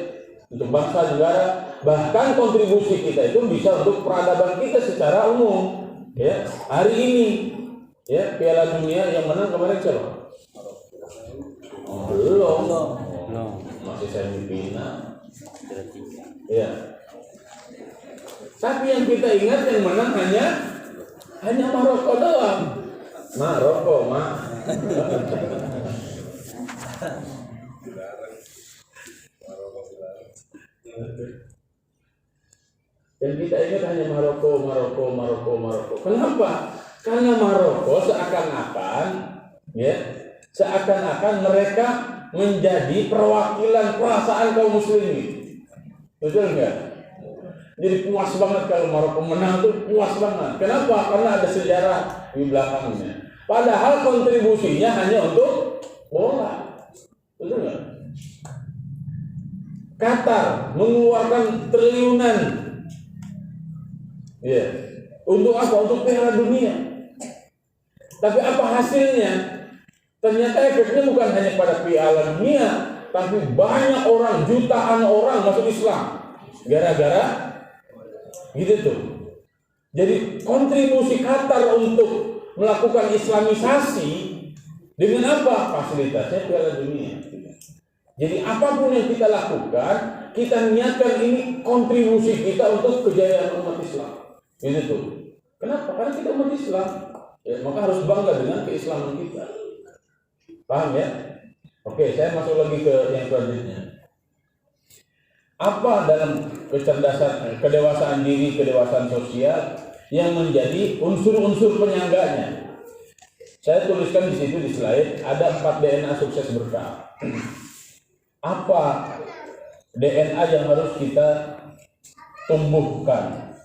untuk bangsa, negara. Bahkan kontribusi kita itu bisa untuk peradaban kita secara umum. Ya, hari ini, ya Piala Dunia yang menang kemarin siapa? Belum. Masih semifinal. Ya. Tapi yang kita ingat yang menang hanya Maroko doang. Maroko, Dan kita ingat hanya Maroko. Kenapa? Karena Maroko seakan-akan mereka menjadi perwakilan perasaan kaum muslimin. Betul nggak? Jadi puas banget kalau Maroko menang tuh puas banget. Kenapa? Karena ada sejarah di belakangnya. Padahal kontribusinya hanya untuk bola. Betul nggak? Qatar mengeluarkan triliunan. Ya. Untuk apa? Untuk Piala Dunia. Tapi apa hasilnya? Ternyata efeknya bukan hanya pada Piala Dunia, tapi banyak orang, jutaan orang masuk Islam. Gara-gara gitu tuh. Jadi kontribusi Qatar untuk melakukan Islamisasi dengan apa? Fasilitasnya Piala Dunia. Jadi apapun yang kita lakukan, kita niatkan ini kontribusi kita untuk kejayaan umat Islam. Gitu tuh. Kenapa? Karena kita umat Islam. Ya, maka harus bangga dengan keislaman kita. Paham ya? Oke, saya masuk lagi ke yang selanjutnya. Apa dalam kedewasaan diri, kedewasaan sosial yang menjadi unsur-unsur penyangganya? Saya tuliskan di situ di slide ada 4 DNA sukses berkah. Apa DNA yang harus kita tumbuhkan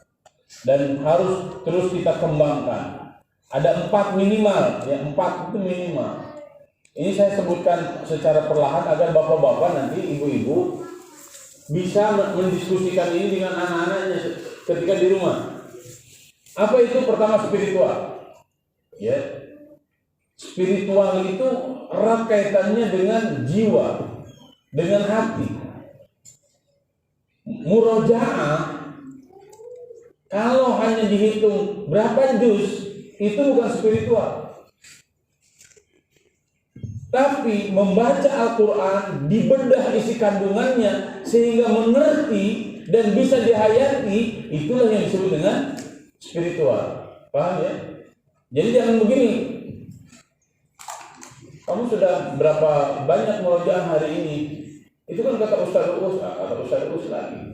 dan harus terus kita kembangkan? Ada 4 minimal, ya 4 itu minimal. Ini saya sebutkan secara perlahan agar bapak-bapak nanti ibu-ibu bisa mendiskusikan ini dengan anak-anaknya ketika di rumah. Apa itu? Pertama, spiritual. Ya. Spiritual itu erat kaitannya dengan jiwa, dengan hati. Murojaah kalau hanya dihitung berapa juz itu bukan spiritual. Tapi membaca Al-Quran, dibedah isi kandungannya sehingga mengerti dan bisa dihayati, itulah yang disebut dengan spiritual. Paham ya? Jadi jangan begini. Kamu sudah berapa banyak murojaah hari ini? Itu kan kata Ustaz Us lagi.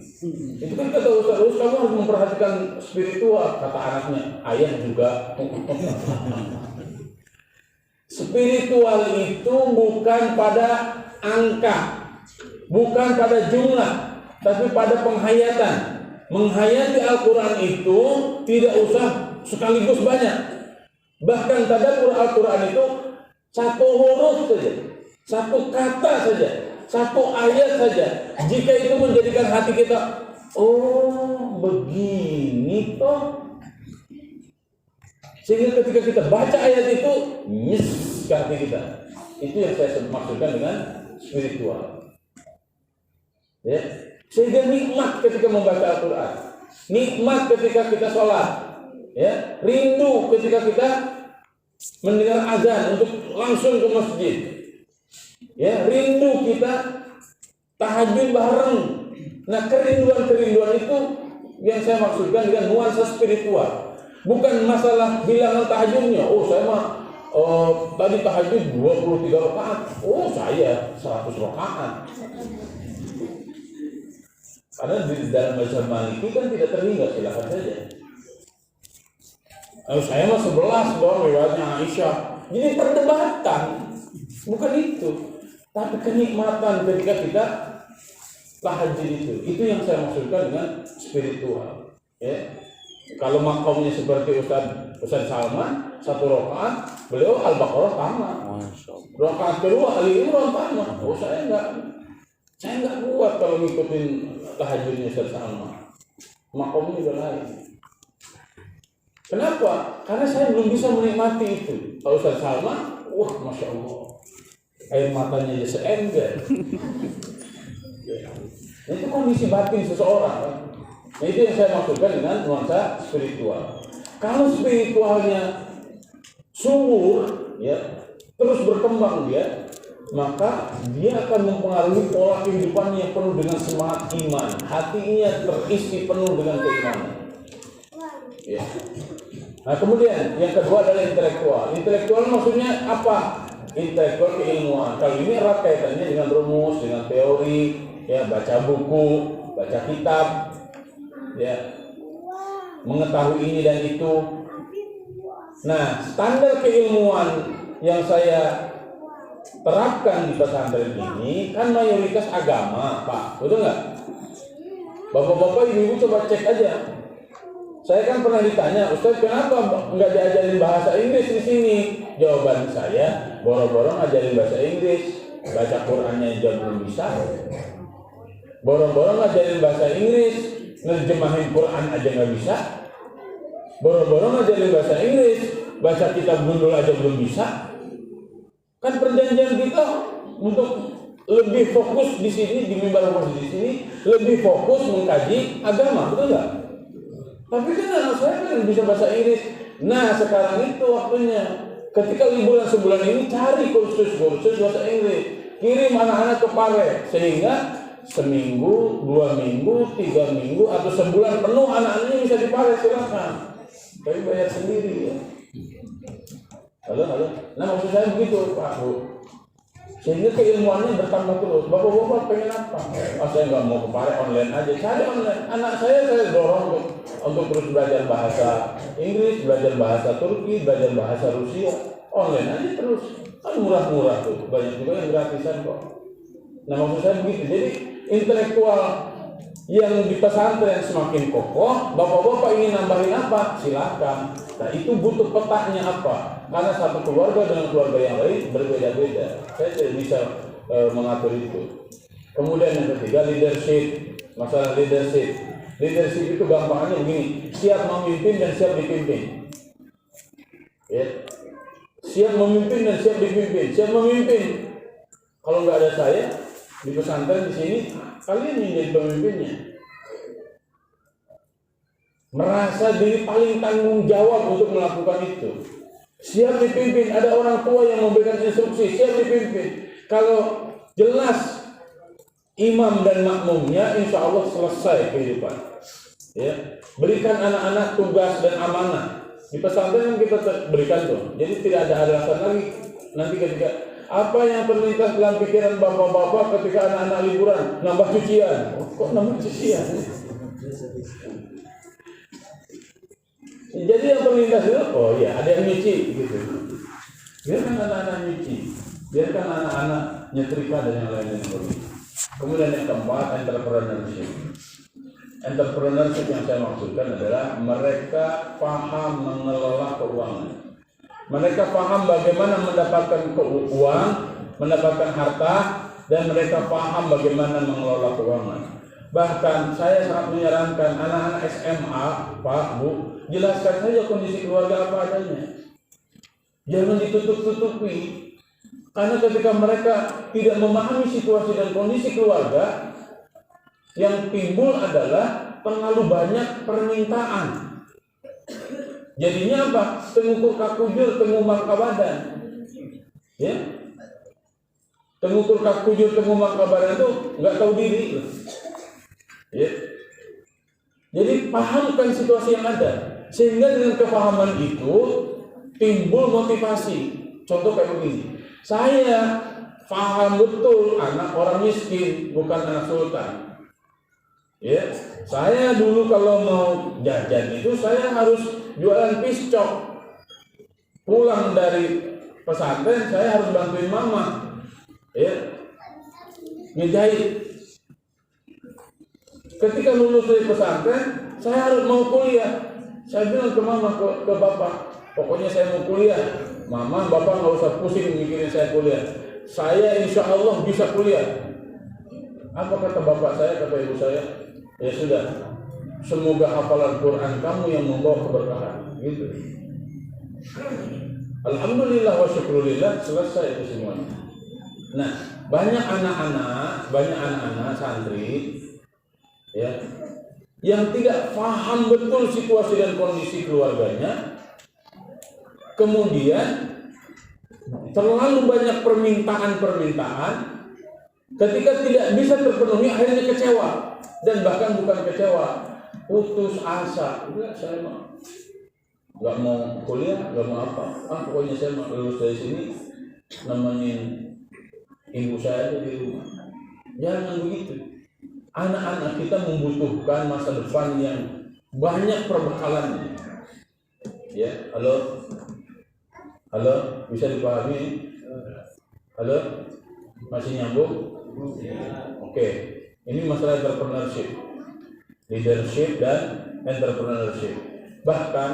Itu kan kata Ustaz Us, kamu harus memperhatikan spiritual. Kata anaknya, ayah juga. Spiritual itu bukan pada angka, bukan pada jumlah, tapi pada penghayatan. Menghayati Al-Quran itu tidak usah sekaligus banyak. Bahkan tadabbur Al-Quran itu satu huruf saja, satu kata saja, satu ayat saja. Jika itu menjadikan hati kita, oh begini toh. Sehingga ketika kita baca ayat itu, nyes ke hati kita. Itu yang saya maksudkan dengan spiritual. Ya. Sehingga nikmat ketika membaca Al-Quran, nikmat ketika kita sholat, ya, rindu ketika kita mendengar azan untuk langsung ke masjid, ya, rindu kita tahajud bareng. Nah, kerinduan itu yang saya maksudkan dengan nuansa spiritual, bukan masalah bilangan tahajudnya. Oh, saya mah tadi tahajud 23 rakaat. Oh, saya 100 rakaat. Karena di dalam mazhab Maliki kan tidak terhingga, silakan saja. Saya mah 11 dong riwayatnya Aisyah. Jadi perdebatan, bukan itu. Tapi kenikmatan ketika kita tahajud itu yang saya maksudkan dengan spiritual. Ya. Kalau makomnya seperti Ustaz Salman, 1 rakaat, beliau Al-Baqarah tamat. Rakaat kedua Ali Imran tamat. Oh, saya enggak kuat kalau ngikutin tahajudnya Ustaz Salman. Makomnya juga lain. Kenapa? Karena saya belum bisa menikmati itu. Kalau Ustaz Salman, wah, Masya Allah, air matanya aja seember. Nah, itu kondisi batin seseorang. Nah, itu yang saya maksudkan dengan nuansa spiritual. Kalau spiritualnya subur, ya, terus berkembang dia, maka dia akan mempengaruhi pola kehidupannya yang penuh dengan semangat iman. Hatinya terisi penuh dengan keimanan. Ya. Nah, kemudian yang kedua adalah intelektual. Intelektual maksudnya apa? Intelektual keilmuan. Kalau ini erat kaitannya dengan rumus, dengan teori, ya, baca buku, baca kitab, ya, mengetahui ini dan itu. Nah, standar keilmuan yang saya terapkan di pesantren ini kan mayoritas agama, Pak, betul nggak? Bapak-bapak, ibu-ibu coba cek aja. Saya kan pernah ditanya, Ustaz, kenapa nggak diajarin bahasa Inggris di sini? Jawaban saya, boro-boro ngajarin bahasa Inggris, baca Qurannya aja belum bisa. Boro-boro ngajarin bahasa Inggris, nerjemahin Quran aja nggak bisa. Boro-boro ngajarin bahasa Inggris, baca kitab gundul aja belum bisa. Kan perjanjian kita untuk lebih fokus di sini, di mimbar di sini, lebih fokus mengkaji agama, betul nggak? Tapi kan anak saya kan bisa bahasa Inggris. Nah, sekarang itu waktunya. Ketika liburan sebulan ini, cari kursus bahasa Inggris. Kirim anak-anak ke Pare. Sehingga seminggu, 2 minggu, 3 minggu, atau sebulan penuh anak-anaknya bisa di Pare, silakan. Tapi bayar sendiri ya. Halo. Nah, maksud saya begitu, Pak, Bu. Sehingga keilmuannya bertambah terus. Bapak-bapak pengen apa? Saya nggak mau ke Pare, online aja. Cari online. Anak saya dorong untuk terus belajar bahasa Inggris, belajar bahasa Turki, belajar bahasa Rusia. Online aja terus. Kan murah-murah tuh. Banyak juga yang gratisan kok. Nah, maksud saya begitu. Jadi intelektual yang di pesantren semakin kokoh, bapak-bapak ingin nambahin apa? Silakan. Nah, itu butuh petanya apa? Karena satu keluarga dengan keluarga yang lain berbeda-beda. Saya tidak bisa mengatur itu. Kemudian yang ketiga, leadership. Masalah leadership. Leadership itu gampangnya begini: siap memimpin dan siap dipimpin. Ya. Siap memimpin dan siap dipimpin. Siap memimpin. Kalau nggak ada saya di pesantren di sini, kalian yang jadi pemimpinnya. Merasa diri paling tanggung jawab untuk melakukan itu. Siap dipimpin, ada orang tua yang memberikan instruksi, siap dipimpin. Kalau jelas imam dan makmumnya, insya Allah selesai kehidupan. Ya, berikan anak-anak tugas dan amanah. Di pesantren yang kita berikan tuh, jadi tidak ada alasan lagi nanti ketika Apa yang terlintas dalam pikiran bapak-bapak ketika anak-anak liburan? Nambah cucian. Oh, kok nambah cucian? Jadi yang terlintas itu, oh iya, ada yang nyuci gitu. Biarkan anak-anak nyuci, biarkan anak-anak nyetrika dan yang lain-lain begitu. Kemudian yang keempat, entrepreneurship. Entrepreneurship yang saya maksudkan adalah mereka paham mengelola keuangan. Mereka paham bagaimana mendapatkan uang, mendapatkan harta, dan mereka paham bagaimana mengelola keuangan. Bahkan saya sangat menyarankan anak-anak SMA, Pak, Bu, jelaskan saja kondisi keluarga apa adanya. Jangan ditutup-tutupi. Karena ketika mereka tidak memahami situasi dan kondisi keluarga, yang timbul adalah terlalu banyak permintaan. Jadinya apa? Tengukur kakujur, tengumang kabadan. Ya? Tengukur kakujur, tengumang kabadan itu nggak tahu diri. Ya? Jadi pahamkan situasi yang ada, sehingga dengan kepahaman itu timbul motivasi. Contoh kayak begini, saya paham betul anak orang miskin bukan anak sultan. Ya, saya dulu kalau mau jajan itu saya harus jualan piscok. Pulang dari pesantren saya harus bantuin mama. Ya, ngejahit. Ketika lulus dari pesantren, saya harus mau kuliah. Saya bilang ke mama, ke bapak, pokoknya saya mau kuliah. Mama, bapak nggak usah pusing mikirin saya kuliah. Saya insya Allah bisa kuliah. Apa kata bapak saya, kata ibu saya? Ya sudah, semoga hafalan Quran kamu yang membawa keberkahan. Gitu. Alhamdulillah wa syukurillah, selesai itu semuanya. Nah, banyak anak-anak santri, ya, yang tidak paham betul situasi dan kondisi keluarganya, kemudian terlalu banyak permintaan, ketika tidak bisa terpenuhi akhirnya kecewa, dan bahkan bukan kecewa, putus asa. Udah, saya nggak mau kuliah, nggak mau apa, pokoknya saya mau lulus dari sini nemenin ibu saya aja di rumah. Jangan begitu. Anak-anak kita membutuhkan masa depan yang banyak perbekalan. Ya, halo, bisa dipahami? Halo, masih nyambung? Oke, ini masalah entrepreneurship, leadership dan entrepreneurship. Bahkan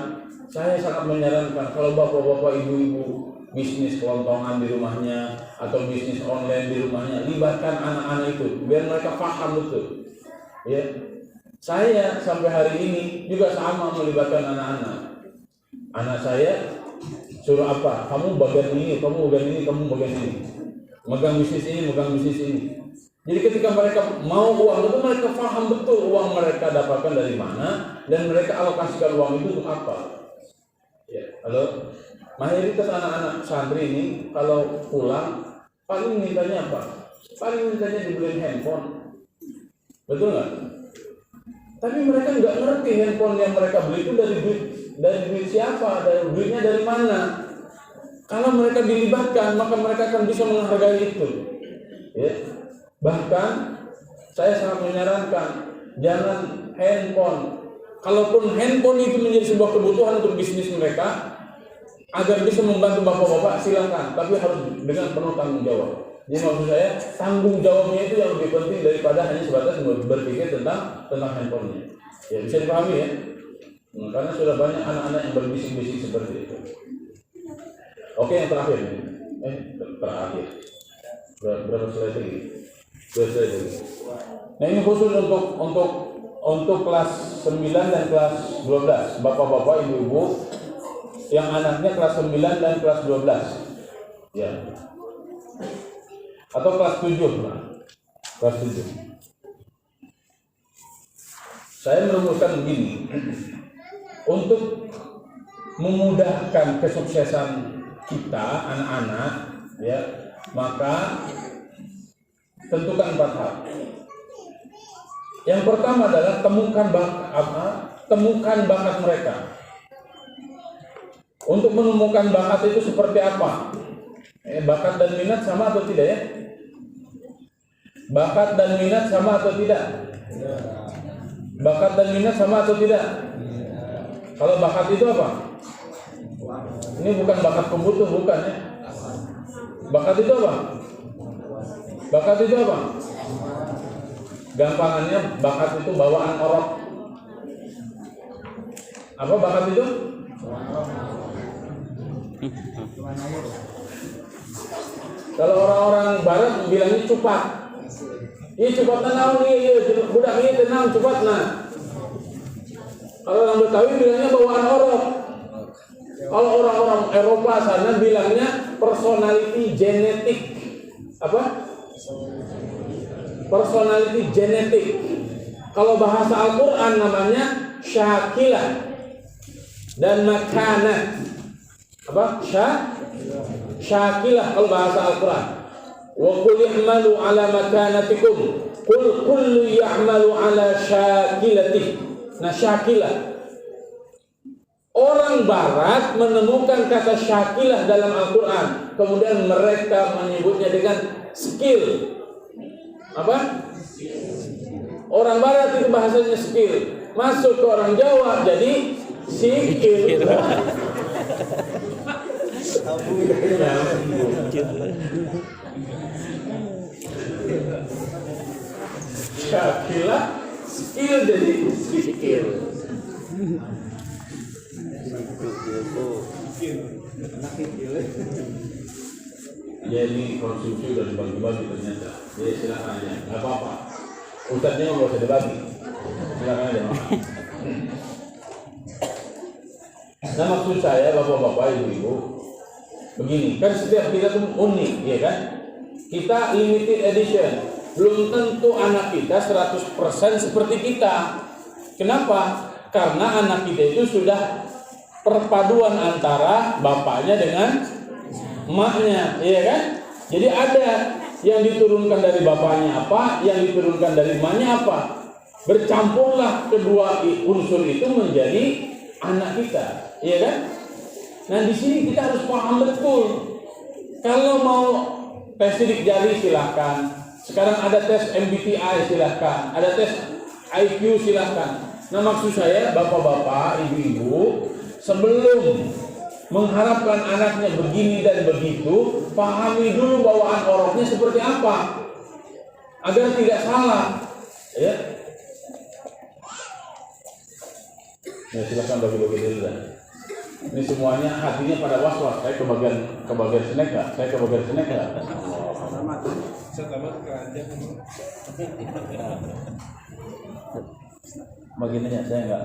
saya sangat menyarankan kalau bapak-bapak, ibu-ibu bisnis kelontongan di rumahnya atau bisnis online di rumahnya, libatkan anak-anak itu biar mereka paham betul. Ya, saya sampai hari ini juga sama melibatkan anak-anak. Anak saya suruh apa? Kamu bagian ini, kamu bagian ini, kamu bagian ini. Megang bisnis ini, megang bisnis ini. Jadi ketika mereka mau uang itu, mereka paham betul uang mereka dapatkan dari mana dan mereka alokasikan uang itu untuk apa. Ya, halo. Mayoritas anak-anak santri ini kalau pulang paling mintanya apa? Paling mintanya dibeliin handphone. Betul nggak? Tapi mereka nggak ngerti handphone yang mereka beli itu dari duit siapa, dari duitnya dari mana. Kalau mereka dilibatkan, maka mereka akan bisa menghargai itu. Ya. Bahkan saya sangat menyarankan jangan handphone. Kalaupun handphone itu menjadi sebuah kebutuhan untuk bisnis mereka, agar bisa membantu bapak-bapak, silakan, tapi harus dengan penuh tanggung jawab. Jadi maksud saya, tanggung jawabnya itu yang lebih penting daripada hanya sebatas berpikir tentang handphonenya. Ya, bisa dipahami ya? Karena sudah banyak anak-anak yang berbisik-bisik seperti itu. Oke, yang terakhir. Terakhir. Berapa slide lagi? 2 slide lagi. Nah, ini khusus untuk kelas 9 dan kelas 12. Bapak-bapak, ibu-ibu yang anaknya kelas 9 dan kelas 12. Ya. Atau kelas 7 lah. Kelas 7. Saya merumuskan begini. Untuk memudahkan kesuksesan kita anak-anak, ya, maka tentukan 4 hal. Yang pertama adalah temukan bakat mereka. Untuk menemukan bakat itu seperti apa? Bakat dan minat sama atau tidak ya? Bakat dan minat sama atau tidak? Bakat dan minat sama atau tidak? Kalau bakat itu apa? Ini bukan bakat pembutuh, bukan ya? Bakat itu apa? Bakat itu apa? Gampangannya bakat itu bawaan orok. Apa bakat itu? Kalau orang-orang barat bilangnya cupat. Iya cupat naon iya budak ieu teh naon cupatna. Kalau orang Betawi bilangnya bawaan orok. Kalau orang-orang Eropa sana bilangnya personality genetik. Apa? Personality genetik. Kalau bahasa Al-Quran namanya syakilah dan makanah. Apa? Syakilah kalau bahasa Al-Quran. Wa qul i'malu ala makanatikum. Qul kullu ya'malu ala syakilatihi. Nah, syakilah. Orang barat menemukan kata syakilah dalam Al-Quran. Kemudian mereka menyebutnya dengan skill. Apa? Orang barat itu bahasanya skill. Masuk ke orang Jawa jadi sikil. Syakilah skill jadi sikil. Jadi konsumsi udah dibagi-bagi ternyata. Jadi silakan aja, nggak apa-apa. Ustadznya nggak usah dibagi. Silakan aja. Nah maksud saya bapak-bapak, ibu-ibu, begini, kan setiap kita tuh unik, ya kan? Kita limited edition. Belum tentu anak kita 100% seperti kita. Kenapa? Karena anak kita itu sudah perpaduan antara bapaknya dengan emaknya, iya kan? Jadi ada yang diturunkan dari bapaknya apa, yang diturunkan dari emaknya apa. Bercampurlah kedua unsur itu menjadi anak kita, iya kan? Nah di sini kita harus paham betul. Kalau mau tes sidik jari silahkan. Sekarang ada tes MBTI silahkan, ada tes IQ silahkan. Nah maksud saya bapak-bapak, ibu-ibu, sebelum mengharapkan anaknya begini dan begitu, pahami dulu bawaan oroknya seperti apa, agar tidak salah. Ya, ya silakan bagi-bagi dulu dah. Ini semuanya hatinya pada was-was. Saya kebagian snack nggak? Saya kebagian snack nggak? Bagiannya saya nggak.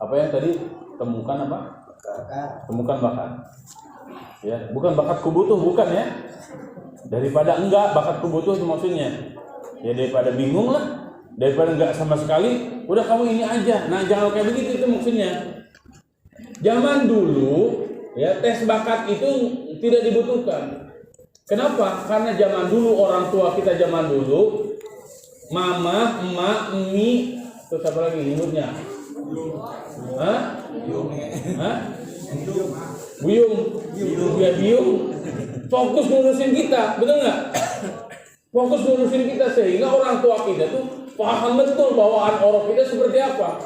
Apa yang tadi temukan apa? Temukan bakat. Ya, bukan bakat kubutuh, bukan ya. Daripada enggak bakat kubutuh itu maksudnya. Ya daripada bingung lah, daripada enggak sama sekali, udah kamu ini aja. Nah, jangan kayak begitu itu maksudnya. Zaman dulu ya tes bakat itu tidak dibutuhkan. Kenapa? Karena zaman dulu orang tua kita zaman dulu, mama, emak, emi, terus apa lagi nyebutnya? Hah? Hah? Buyung. Fokus ngurusin kita, betul nggak? Fokus ngurusin kita sehingga orang tua kita tuh paham betul bawaan orok kita seperti apa.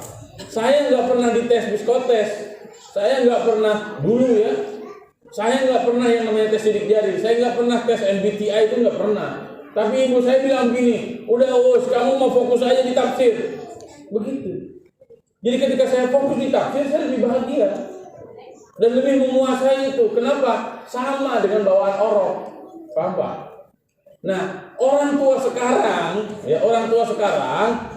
Saya nggak pernah dites psikotes, saya nggak pernah dulu ya. Saya nggak pernah yang namanya tes sidik jari, saya nggak pernah tes MBTI itu nggak pernah. Tapi ibu saya bilang gini, udah kamu mau fokus aja di tafsir, begitu. Jadi ketika saya fokus di tafsir, saya lebih bahagia dan lebih memuasai itu. Kenapa? Sama dengan bawaan orok, paham Pak? Nah, orang tua sekarang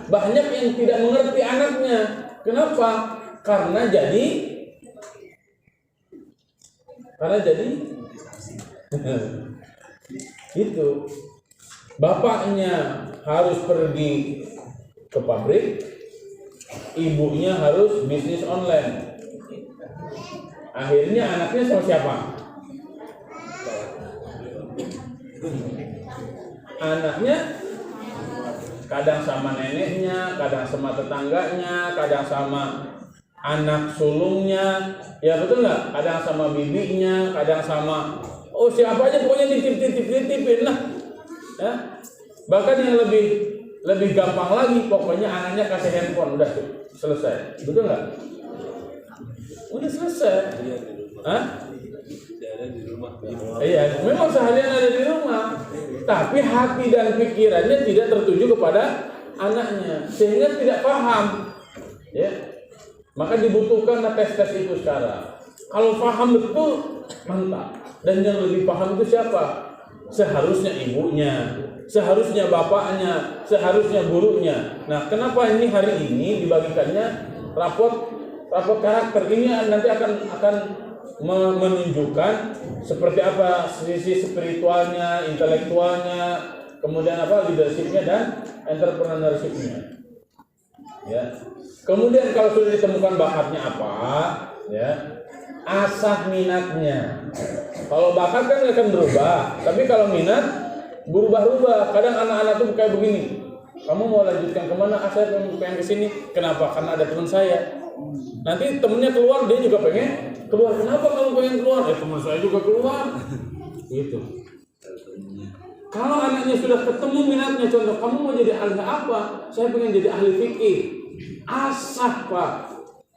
banyak yang tidak mengerti anaknya. Kenapa? Karena jadi itu bapaknya harus pergi ke pabrik, ibunya harus bisnis online. Akhirnya anaknya sama siapa? Anaknya kadang sama neneknya, kadang sama tetangganya, kadang sama anak sulungnya, ya betul nggak? Kadang sama bibinya, kadang sama siapa aja pokoknya dititipin lah, ya. Bahkan yang lebih gampang lagi, pokoknya anaknya kasih handphone, udah tuh selesai, betul nggak? Udah selesai. Hah? Iya, memang seharian ada di rumah, tapi hati dan pikirannya tidak tertuju kepada anaknya, sehingga tidak paham. Ya, maka dibutuhkan tes itu sekarang. Kalau paham betul, mantap. Dan yang lebih paham itu siapa? Seharusnya ibunya, seharusnya bapaknya, seharusnya gurunya. Nah, kenapa ini hari ini dibagikannya raport karakter ini nanti akan menunjukkan seperti apa sisi spiritualnya, intelektualnya, kemudian apa leadershipnya dan entrepreneurshipnya. Ya. Kemudian kalau sudah ditemukan bakatnya apa, ya, asah minatnya. Kalau bakat kan akan berubah, tapi kalau minat berubah-ubah. Kadang anak-anak tuh kayak begini. Kamu mau lanjutkan kemana? Saya pengen ke sini. Kenapa? Karena ada teman saya. Nanti temennya keluar, dia juga pengen keluar. Kenapa kamu pengen keluar? Teman saya juga keluar. Gitu. Kalau anaknya sudah ketemu minatnya, contoh, kamu mau jadi ahli apa? Saya pengen jadi ahli fikih. Asah, Pak.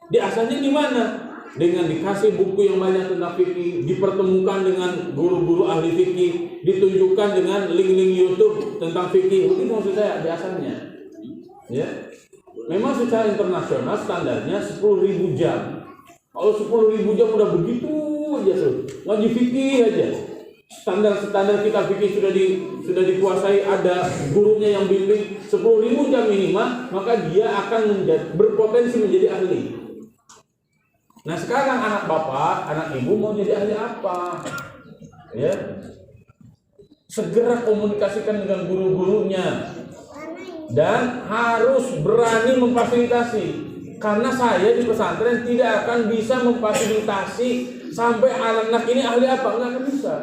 Diasahnya di mana? Dengan dikasih buku yang banyak tentang fikih, dipertemukan dengan guru-guru ahli fikih, ditunjukkan dengan link-link YouTube tentang fikih. Itu maksud saya diasahnya. Ya. Memang secara internasional standarnya 10.000 jam. Kalau 10.000 jam udah begitu aja tuh, ngaji fikih aja. Standar kitab fikih sudah dikuasai, ada gurunya yang bimbing 10.000 jam minimal, maka dia akan berpotensi menjadi ahli. Nah sekarang anak bapak, anak ibu mau jadi ahli apa? Ya, segera komunikasikan dengan guru-gurunya. Dan harus berani memfasilitasi, karena saya di pesantren tidak akan bisa memfasilitasi sampai anak-anak ini ahli apa, nggak akan bisa.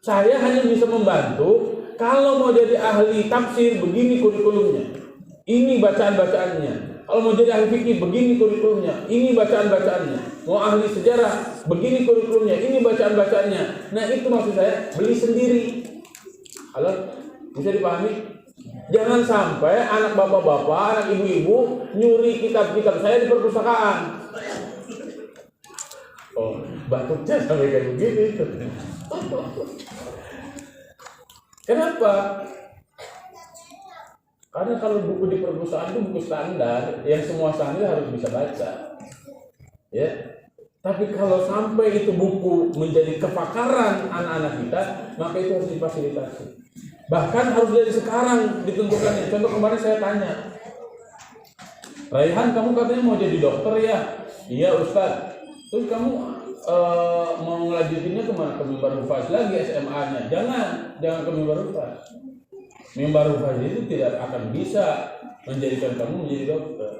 Saya hanya bisa membantu. Kalau mau jadi ahli tafsir, begini kurikulumnya, ini bacaan-bacaannya. Kalau mau jadi ahli fikih, begini kurikulumnya, ini bacaan-bacaannya. Mau ahli sejarah, begini kurikulumnya, ini bacaan-bacaannya. Nah itu maksud saya, beli sendiri. Halo, bisa dipahami? Jangan sampai anak bapak-bapak, anak ibu-ibu nyuri kitab-kitab saya di perpustakaan. Batuknya sampai kayak begini. Kenapa? Karena kalau buku di perpustakaan itu buku standar, yang semua santri harus bisa baca. Ya. Tapi kalau sampai itu buku menjadi kepakaran anak-anak kita, maka itu harus difasilitasi. Bahkan harus dari sekarang ditentukannya. Contoh kemarin saya tanya, Raihan, kamu katanya mau jadi dokter ya? Iya Ustaz. Terus kamu mau ngelanjutinnya kemana? Ke Mimbar Hufaz lagi SMA-nya? Jangan ke Mimbar Hufaz. Mimbar Hufaz itu tidak akan bisa menjadikan kamu menjadi dokter.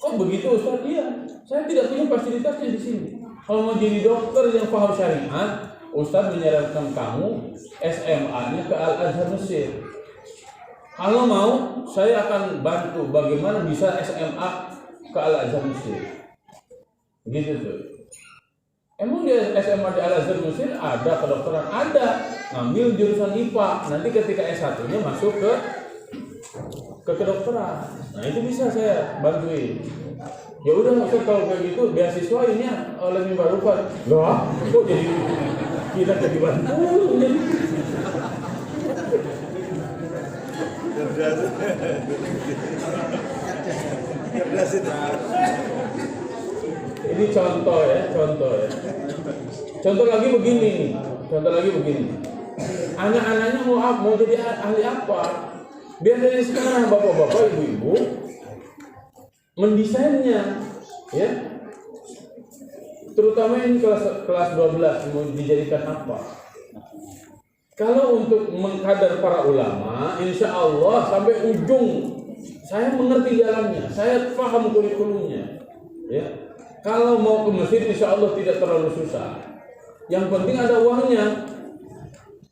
Kok begitu Ustaz? Iya, saya tidak punya fasilitasnya di sini. Kalau mau jadi dokter yang paham syariat, Ustaz menyarankan kamu SMA-nya ke Al-Azhar Mesir. Kalau mau, saya akan bantu bagaimana bisa SMA ke Al-Azhar Mesir. Gitu tuh. Emang di SMA di Al-Azhar Mesir ada kedokteran? Ada. Ngambil jurusan IPA. Nanti ketika S1-nya masuk ke kedokteran. Nah itu bisa saya bantuin. Ya udah Ustaz, kalau kayak gitu beasiswa ini oleh Mimbar Hufaz. Loh, kok jadi kita jadi bantu? Ini contoh ya. Contoh lagi begini. Anak-anaknya mau jadi ahli apa? Biar dari sekarang bapak-bapak, ibu-ibu mendesainnya, ya. Terutama ini kelas 12 mau dijadikan apa? Kalau untuk mengkader para ulama, insya Allah sampai ujung saya mengerti jalannya, saya paham kurikulumnya. Ya. Kalau mau ke Mesir, insya Allah tidak terlalu susah. Yang penting ada uangnya.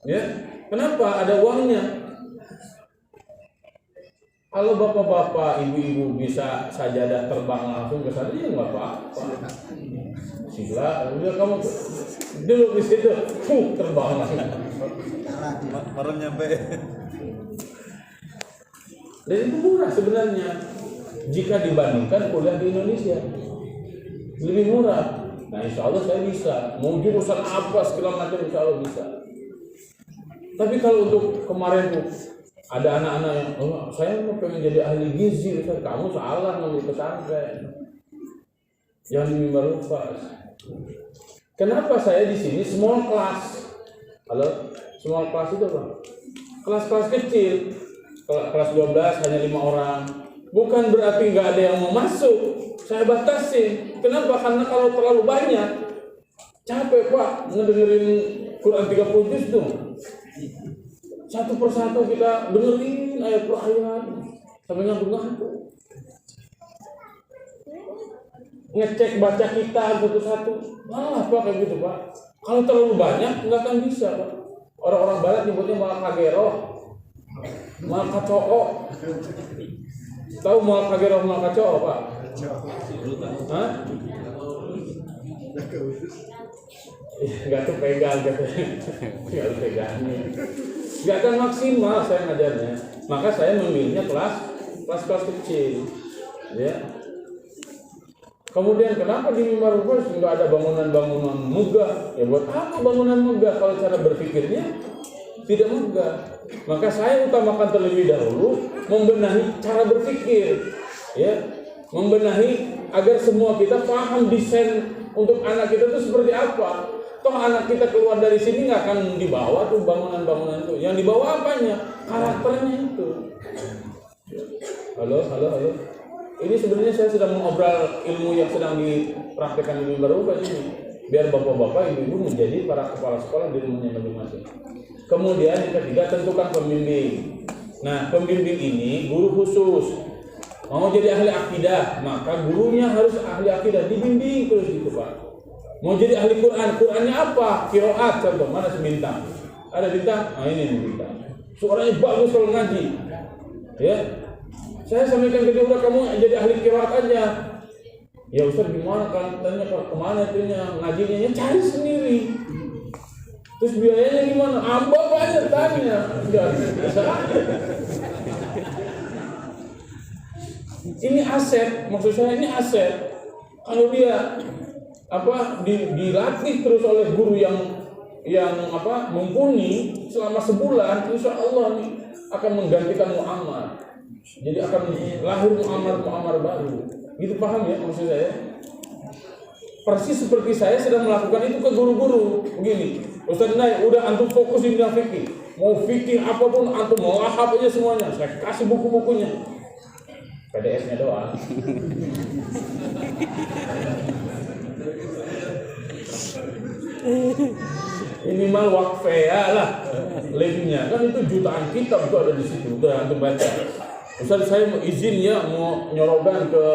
Ya. Kenapa? Ada uangnya. Kalau bapak-bapak, ibu-ibu bisa sajadah terbang langsung ke sana, ya nggak apa-apa. Sila, udah kamu dulu di situ, terbang langsung. Baru nyampe. Dan itu murah sebenarnya. Jika dibandingkan kuliah di Indonesia, lebih murah. Nah, insya Allah saya bisa. Mau jurusan apa segala macam, insya Allah bisa. Tapi kalau untuk kemarin tuh ada anak-anak yang, oh, saya mau pengen jadi ahli gizi, kamu salah ngambil pesantren. Yang di Mimbar Unpas. Kenapa saya di sini small class? Halo, small class itu apa? Kelas-kelas kecil, kelas 12 hanya 5 orang. Bukan berarti nggak ada yang mau masuk. Saya batasi. Kenapa? Karena kalau terlalu banyak, capek Pak ngedengerin Quran 30 juz tuh. Satu persatu kita dengerin ayat per ayat sampai ngantuk-ngantuk. Ngecek baca kitab satu-satu. Apa kayak gitu Pak? Kalau terlalu banyak nggak akan bisa Pak. Orang-orang Barat nyebutnya malah kageroh, malah kacoo. Tahu malah kageroh, malah kacoo Pak? Hah? Nggak tuh pegang gitu. Nggak tuh pegangnya. Nggak akan maksimal saya ngajarnya. Maka saya memilihnya kelas kecil. Ya. Kemudian kenapa di Mimbar Unpas nggak ada bangunan-bangunan megah? Ya buat apa bangunan megah kalau cara berpikirnya tidak megah? Maka saya utamakan terlebih dahulu membenahi cara berpikir, ya, membenahi agar semua kita paham desain untuk anak kita itu seperti apa. Toh anak kita keluar dari sini nggak akan dibawa tuh bangunan-bangunan itu. Yang dibawa apanya? Karakternya itu. Halo. Ini sebenarnya saya sedang mengobrol ilmu yang sedang dipraktekkan di Mimbar Unpas ini. Biar bapak-bapak, ibu-ibu menjadi para kepala sekolah di rumahnya masing-masing. Kemudian yang ketiga, tentukan pembimbing. Nah, pembimbing ini guru khusus. Mau jadi ahli akidah, maka gurunya harus ahli akidah, dibimbing terus gitu Pak. Mau jadi ahli Quran, Qurannya apa? Qiraat contoh, mana sebintang? Ada bintang? Nah ini bintang. Suaranya bagus kalau ngaji. Ya. Saya sampaikan ke dia, udah kamu jadi ahli qiraat aja. Ya Ustaz gimana kan? Tanya kemana itunya? Ngajinya cari sendiri. Terus biayanya gimana? Bapak aja tanya. Ini aset, maksud saya ini aset. Kalau dia dilatih terus oleh guru yang mumpuni selama sebulan, insya Allah nih akan menggantikan mu'amar. Jadi akan lahir mu'amar baru. Gitu paham ya maksud saya? Persis seperti saya sedang melakukan itu ke guru-guru. Begini, Ustaz Nay, udah antum fokus di bidang fikih. Mau fikih apapun antum mau lahap aja semuanya. Saya kasih buku-bukunya. PDF-nya doang. Minimal wakfea lah linknya kan itu jutaan kitab itu ada di situ, udah antum baca. Ustaz saya mau izin ya mau nyorogan ke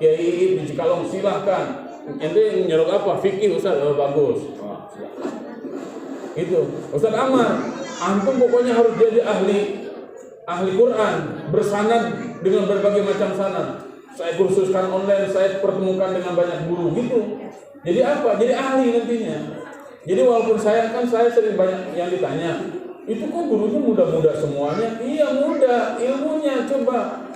Kiai di Cikalong, silahkan. Ente nyerok apa? Fikih Ustaz, bagus. Itu Ustaz Amar, antum pokoknya harus jadi ahli Quran, bersanad dengan berbagai macam sanad. Saya kursuskan online, saya pertemukan dengan banyak guru gitu. Jadi apa? Jadi ahli nantinya. Jadi walaupun saya sering banyak yang ditanya, itu kok gurunya muda-muda semuanya? Iya muda, ilmunya coba.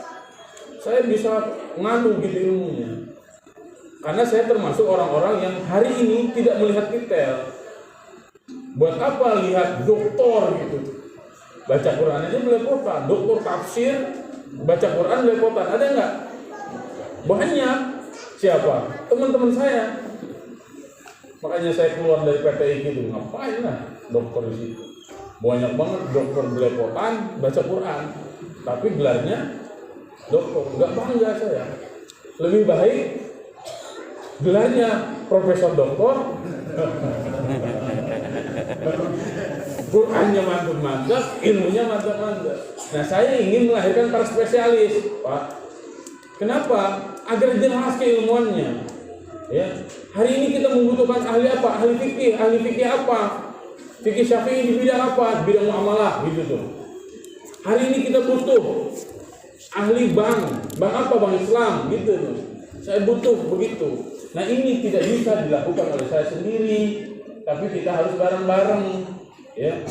Saya bisa ngadu gitu ilmunya. Karena saya termasuk orang-orang yang hari ini tidak melihat detail. Buat apa lihat doktor gitu? Baca Quran aja belepotan, doktor tafsir, baca Quran belepotan, ada nggak? Banyak. Siapa? Teman-teman saya. Makanya saya keluar dari PTI gitu, ngapain lah dokter di situ? Banyak banget dokter belepotan baca Quran, tapi gelarnya dokter, nggak bangga saya. Lebih baik gelarnya profesor doktor, Qurannya mantap-mantap, ilmunya mantap-mantap. Nah saya ingin melahirkan para spesialis, Pak. Kenapa? Agar jelas keilmuannya. Ya, hari ini kita membutuhkan ahli apa? Ahli fikih apa? Fikih Syafi'i di bidang apa? Bidang muamalah gitu tuh. Hari ini kita butuh ahli bank apa? Bank Islam gitu. Saya butuh begitu. Nah ini tidak bisa dilakukan oleh saya sendiri, tapi kita harus bareng-bareng. Ya,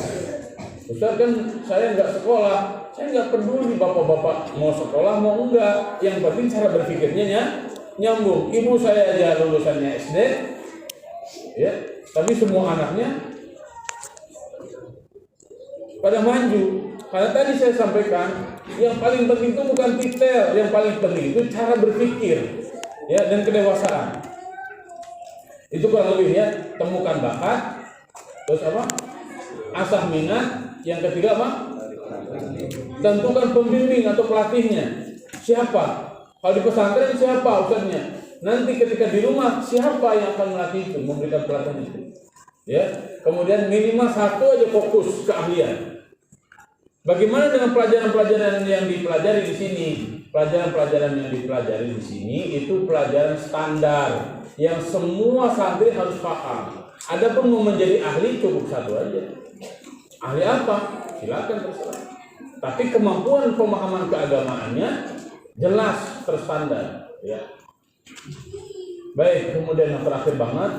Ustaz kan saya nggak sekolah, saya nggak peduli bapak-bapak mau sekolah mau enggak. Yang penting cara berpikirnya nyambung. Ibu saya aja lulusannya SD, ya, tapi semua anaknya pada maju. Karena tadi saya sampaikan, yang paling penting itu bukan titel, yang paling penting itu cara berpikir, ya, dan kedewasaan. Itu kurang lebih ya, temukan bakat, terus apa? Asah minat, yang ketiga apa? Tentukan pembimbing atau pelatihnya. Siapa? Kalau di pesantren siapa ustadznya? Nanti ketika di rumah siapa yang akan melatih itu, memberikan pelatihan itu? Ya, kemudian minimal satu aja fokus keahlian. Bagaimana dengan pelajaran-pelajaran yang dipelajari di sini? Pelajaran-pelajaran yang dipelajari di sini itu pelajaran standar yang semua santri harus paham. Adapun mau menjadi ahli cukup satu aja. Ahli apa? Silakan terserah. Tapi kemampuan pemahaman keagamaannya jelas terstandar. Ya. Baik, kemudian yang terakhir banget,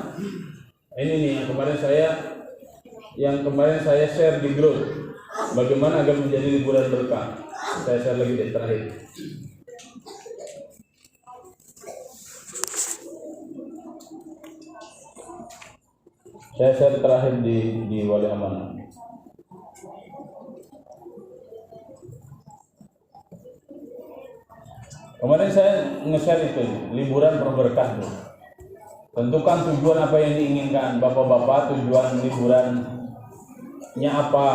ini nih yang kemarin saya share di grup. Bagaimana agar menjadi liburan berkah? Saya share lagi deh terakhir. Saya share terakhir di Wali Amanah. Kemarin saya nge-share itu liburan berberkah. Tentukan tujuan apa yang diinginkan, bapak-bapak. Tujuan liburannya apa?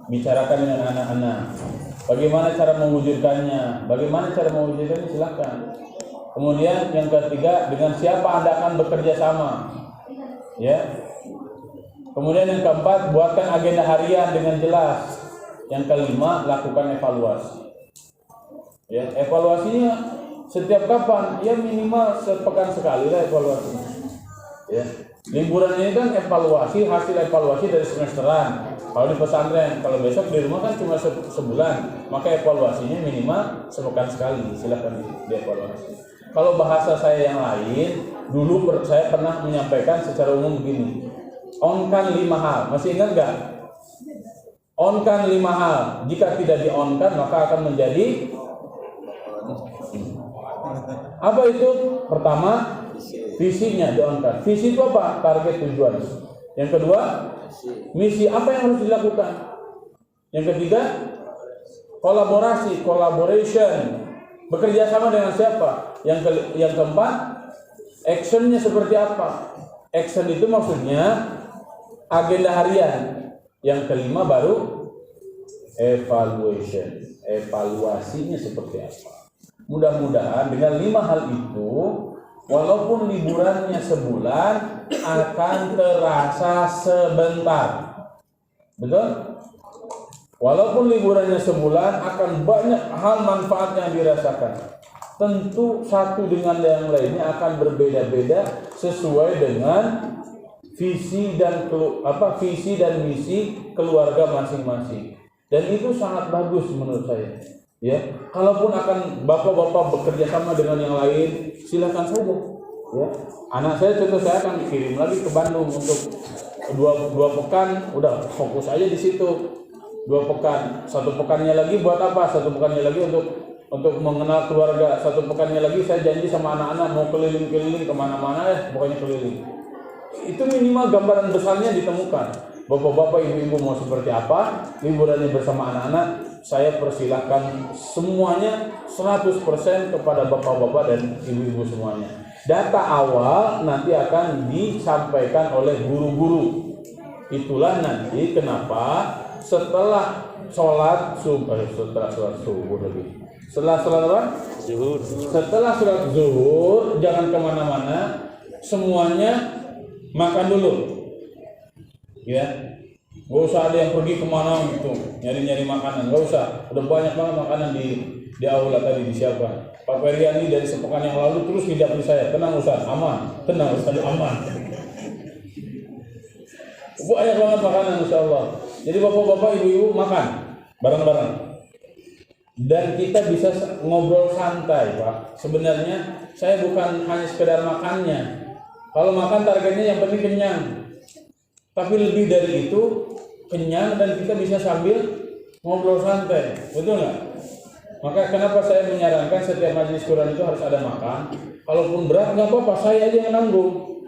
Bicarakan dengan anak-anak. Bagaimana cara mewujudkannya? Silakan. Kemudian yang ketiga, dengan siapa Anda akan bekerja sama? Ya. Kemudian yang keempat, buatkan agenda harian dengan jelas. Yang kelima, lakukan evaluasi. Ya, evaluasinya setiap kapan? Ya minimal sepekan sekali lah evaluasinya. Ya. Liburan ini kan evaluasi, hasil evaluasi dari semesteran. Kalau di pesantren, kalau besok di rumah kan cuma sebulan, maka evaluasinya minimal sepekan sekali. Silakan dievaluasi. Kalau bahasa saya yang lain, dulu saya pernah menyampaikan secara umum begini. On-kan 5 hal, masih ingat nggak? On-kan 5 hal. Jika tidak di-on-kan, maka akan menjadi apa itu? Pertama, visinya di-on-kan. Visi itu apa? Target tujuan. Yang kedua, misi apa yang harus dilakukan. Yang ketiga, collaboration, bekerja sama dengan siapa. Yang keempat, actionnya seperti apa. Action itu maksudnya agenda harian. Yang kelima baru evaluation, evaluasinya seperti apa. Mudah-mudahan dengan 5 hal itu, walaupun liburannya sebulan, akan terasa sebentar. Betul? Walaupun liburannya sebulan, akan banyak hal manfaat yang dirasakan. Tentu satu dengan yang lainnya akan berbeda-beda sesuai dengan visi dan misi keluarga masing-masing. Dan itu sangat bagus menurut saya. Ya, kalaupun akan bapak-bapak bekerja sama dengan yang lain, silakan saja. Ya, anak saya contoh saya akan kirim lagi ke Bandung untuk dua pekan, udah fokus aja di situ. 2 pekan, 1 pekannya lagi buat apa? 1 pekannya lagi untuk mengenal keluarga. 1 pekannya lagi saya janji sama anak-anak mau keliling-keliling kemana-mana, pokoknya keliling. Itu minimal gambaran besarnya ditemukan. Bapak-bapak, ibu-ibu mau seperti apa? Liburannya bersama anak-anak, saya persilahkan semuanya 100% kepada bapak-bapak dan ibu-ibu semuanya. Data awal nanti akan disampaikan oleh guru-guru. Itulah nanti kenapa setelah sholat subuh jangan kemana-mana, semuanya makan dulu. Ya, gak usah ada yang pergi kemana gitu nyari-nyari makanan, gak usah. Udah banyak banget makanan di aula tadi disiapkan. Pak Periani dari sepekan yang lalu terus ngijapin saya, tenang Ustaz, aman, tenang Ustaz, aman. Banyak banget makanan, insya Allah. Jadi bapak-bapak, ibu-ibu makan bareng-bareng. dan kita bisa ngobrol santai, Pak. Sebenarnya saya bukan hanya sekedar makannya. Kalau makan targetnya yang penting kenyang. Tapi lebih dari itu, kenyang dan kita bisa sambil ngobrol santai. Betul nggak? Maka kenapa saya menyarankan setiap majelis Quran itu harus ada makan. Kalaupun berat nggak apa-apa, saya aja yang nanggung.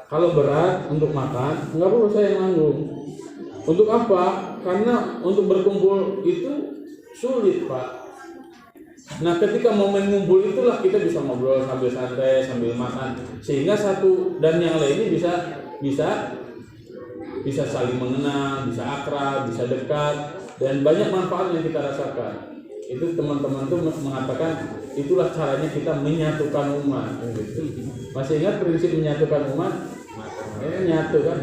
Kalau berat untuk makan, nggak perlu saya yang nanggung. Untuk apa? Karena untuk berkumpul itu sulit, Pak. Nah, ketika momen ngumpul itulah kita bisa ngobrol sambil santai, sambil makan, sehingga satu dan yang lainnya bisa saling mengenal, bisa akrab, bisa dekat, dan banyak manfaat yang kita rasakan. Itu teman-teman tuh mengatakan itulah caranya kita menyatukan umat. Masih ingat prinsip menyatukan umat? Nyatu kan?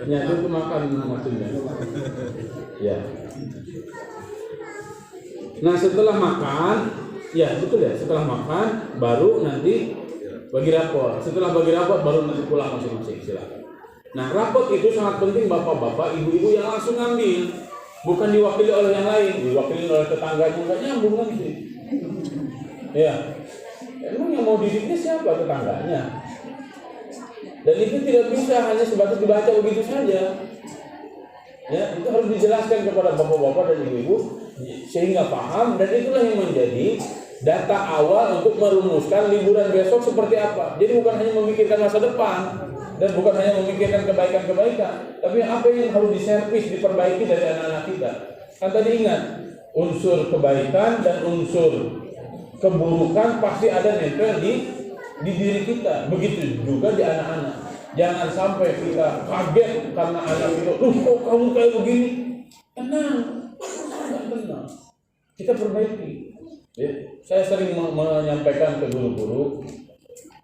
Nyatu itu makan maksudnya. Ya. Nah, setelah makan, ya betul ya, setelah makan baru nanti bagi rapor. Setelah bagi rapor baru nanti pulang masing-masing, silakan. Nah, rapor itu sangat penting bapak-bapak, ibu-ibu yang langsung ngambil, bukan diwakili oleh yang lain, diwakili oleh tetangga, enggak nyambung nanti. Ya. Emang yang mau didiknya siapa? Tetangganya. Dan itu tidak bisa hanya sebatas dibaca begitu saja. Ya, itu harus dijelaskan kepada bapak-bapak dan ibu-ibu sehingga paham, dan itulah yang menjadi data awal untuk merumuskan liburan besok seperti apa. Jadi bukan hanya memikirkan masa depan dan bukan hanya memikirkan kebaikan-kebaikan, tapi apa yang harus diservis, diperbaiki dari anak-anak kita. Kan tadi ingat, unsur kebaikan dan unsur keburukan pasti ada nempel di diri kita. Begitu juga di anak-anak. Jangan sampai kita kaget karena anak itu, kok kamu kayak begini? Tenang. Kita perbaiki. Ya, saya sering menyampaikan ke guru-guru,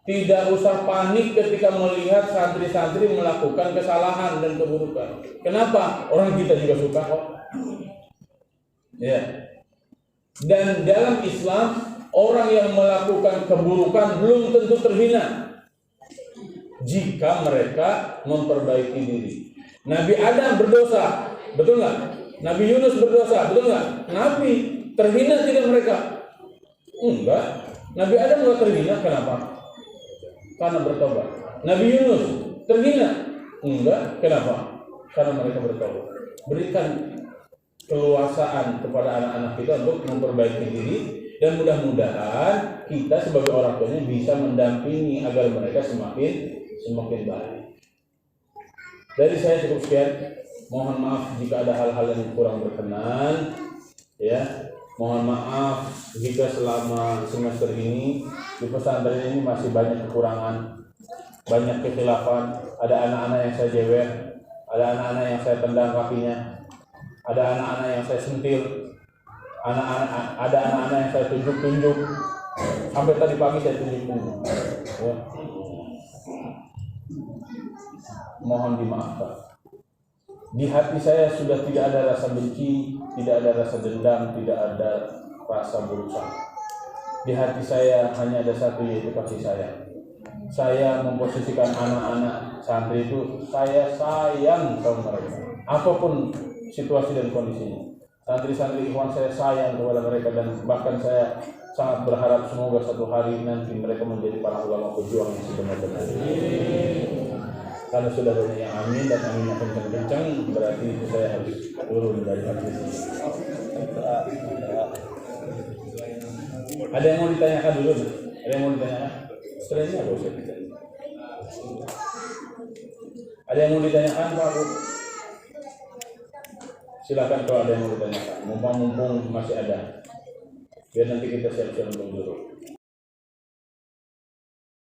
tidak usah panik ketika melihat santri-santri melakukan kesalahan dan keburukan. Kenapa? Orang kita juga suka kok. Ya. Dan dalam Islam, orang yang melakukan keburukan belum tentu terhina jika mereka memperbaiki diri. Nabi Adam berdosa, betul nggak? Nabi Yunus berdosa, betul nggak? Nabi terhina tidak mereka? Enggak. Nabi Adam nggak terhina, kenapa? Karena bertobat. Nabi Yunus terhina? Enggak, kenapa? Karena mereka bertobat. Berikan keluasaan kepada anak-anak kita untuk memperbaiki diri, dan mudah-mudahan kita sebagai orang tuanya bisa mendampingi agar mereka semakin baik. Dari saya cukup sekian. Mohon maaf jika ada hal-hal yang kurang berkenan, ya. Mohon maaf jika selama semester ini di pesantren ini masih banyak kekurangan, banyak kekhilafan. Ada anak-anak yang saya jewer, ada anak-anak yang saya tendang kakinya, ada anak-anak yang saya sentil, ada anak-anak yang saya tunjuk-tunjuk. Sampai tadi pagi saya tunjuk-tunjuk. Ya. Mohon dimaafkan. Di hati saya sudah tidak ada rasa benci, tidak ada rasa dendam, tidak ada rasa buruk sangka. Di hati saya hanya ada satu, yaitu kasih sayang. Saya memposisikan anak-anak santri itu, saya sayang sama mereka, apapun situasi dan kondisinya. Santri-santri ikhwan saya sayang kepada mereka, dan bahkan saya sangat berharap semoga satu hari nanti mereka menjadi para ulama pejuang yang sebenar-benar. Karena sudah banyak yang amin dan aminnya kencang-kencang, berarti itu saya harus turun dari hati ini. Ada yang mau ditanyakan dulu? Ada yang mau ditanyakan? Setelahnya apa usah ditanya? Ada yang mau ditanyakan, Pak? Silakan kalau ada yang mau ditanyakan. Mumpung masih ada. Biar nanti kita siap-siap untuk dulu.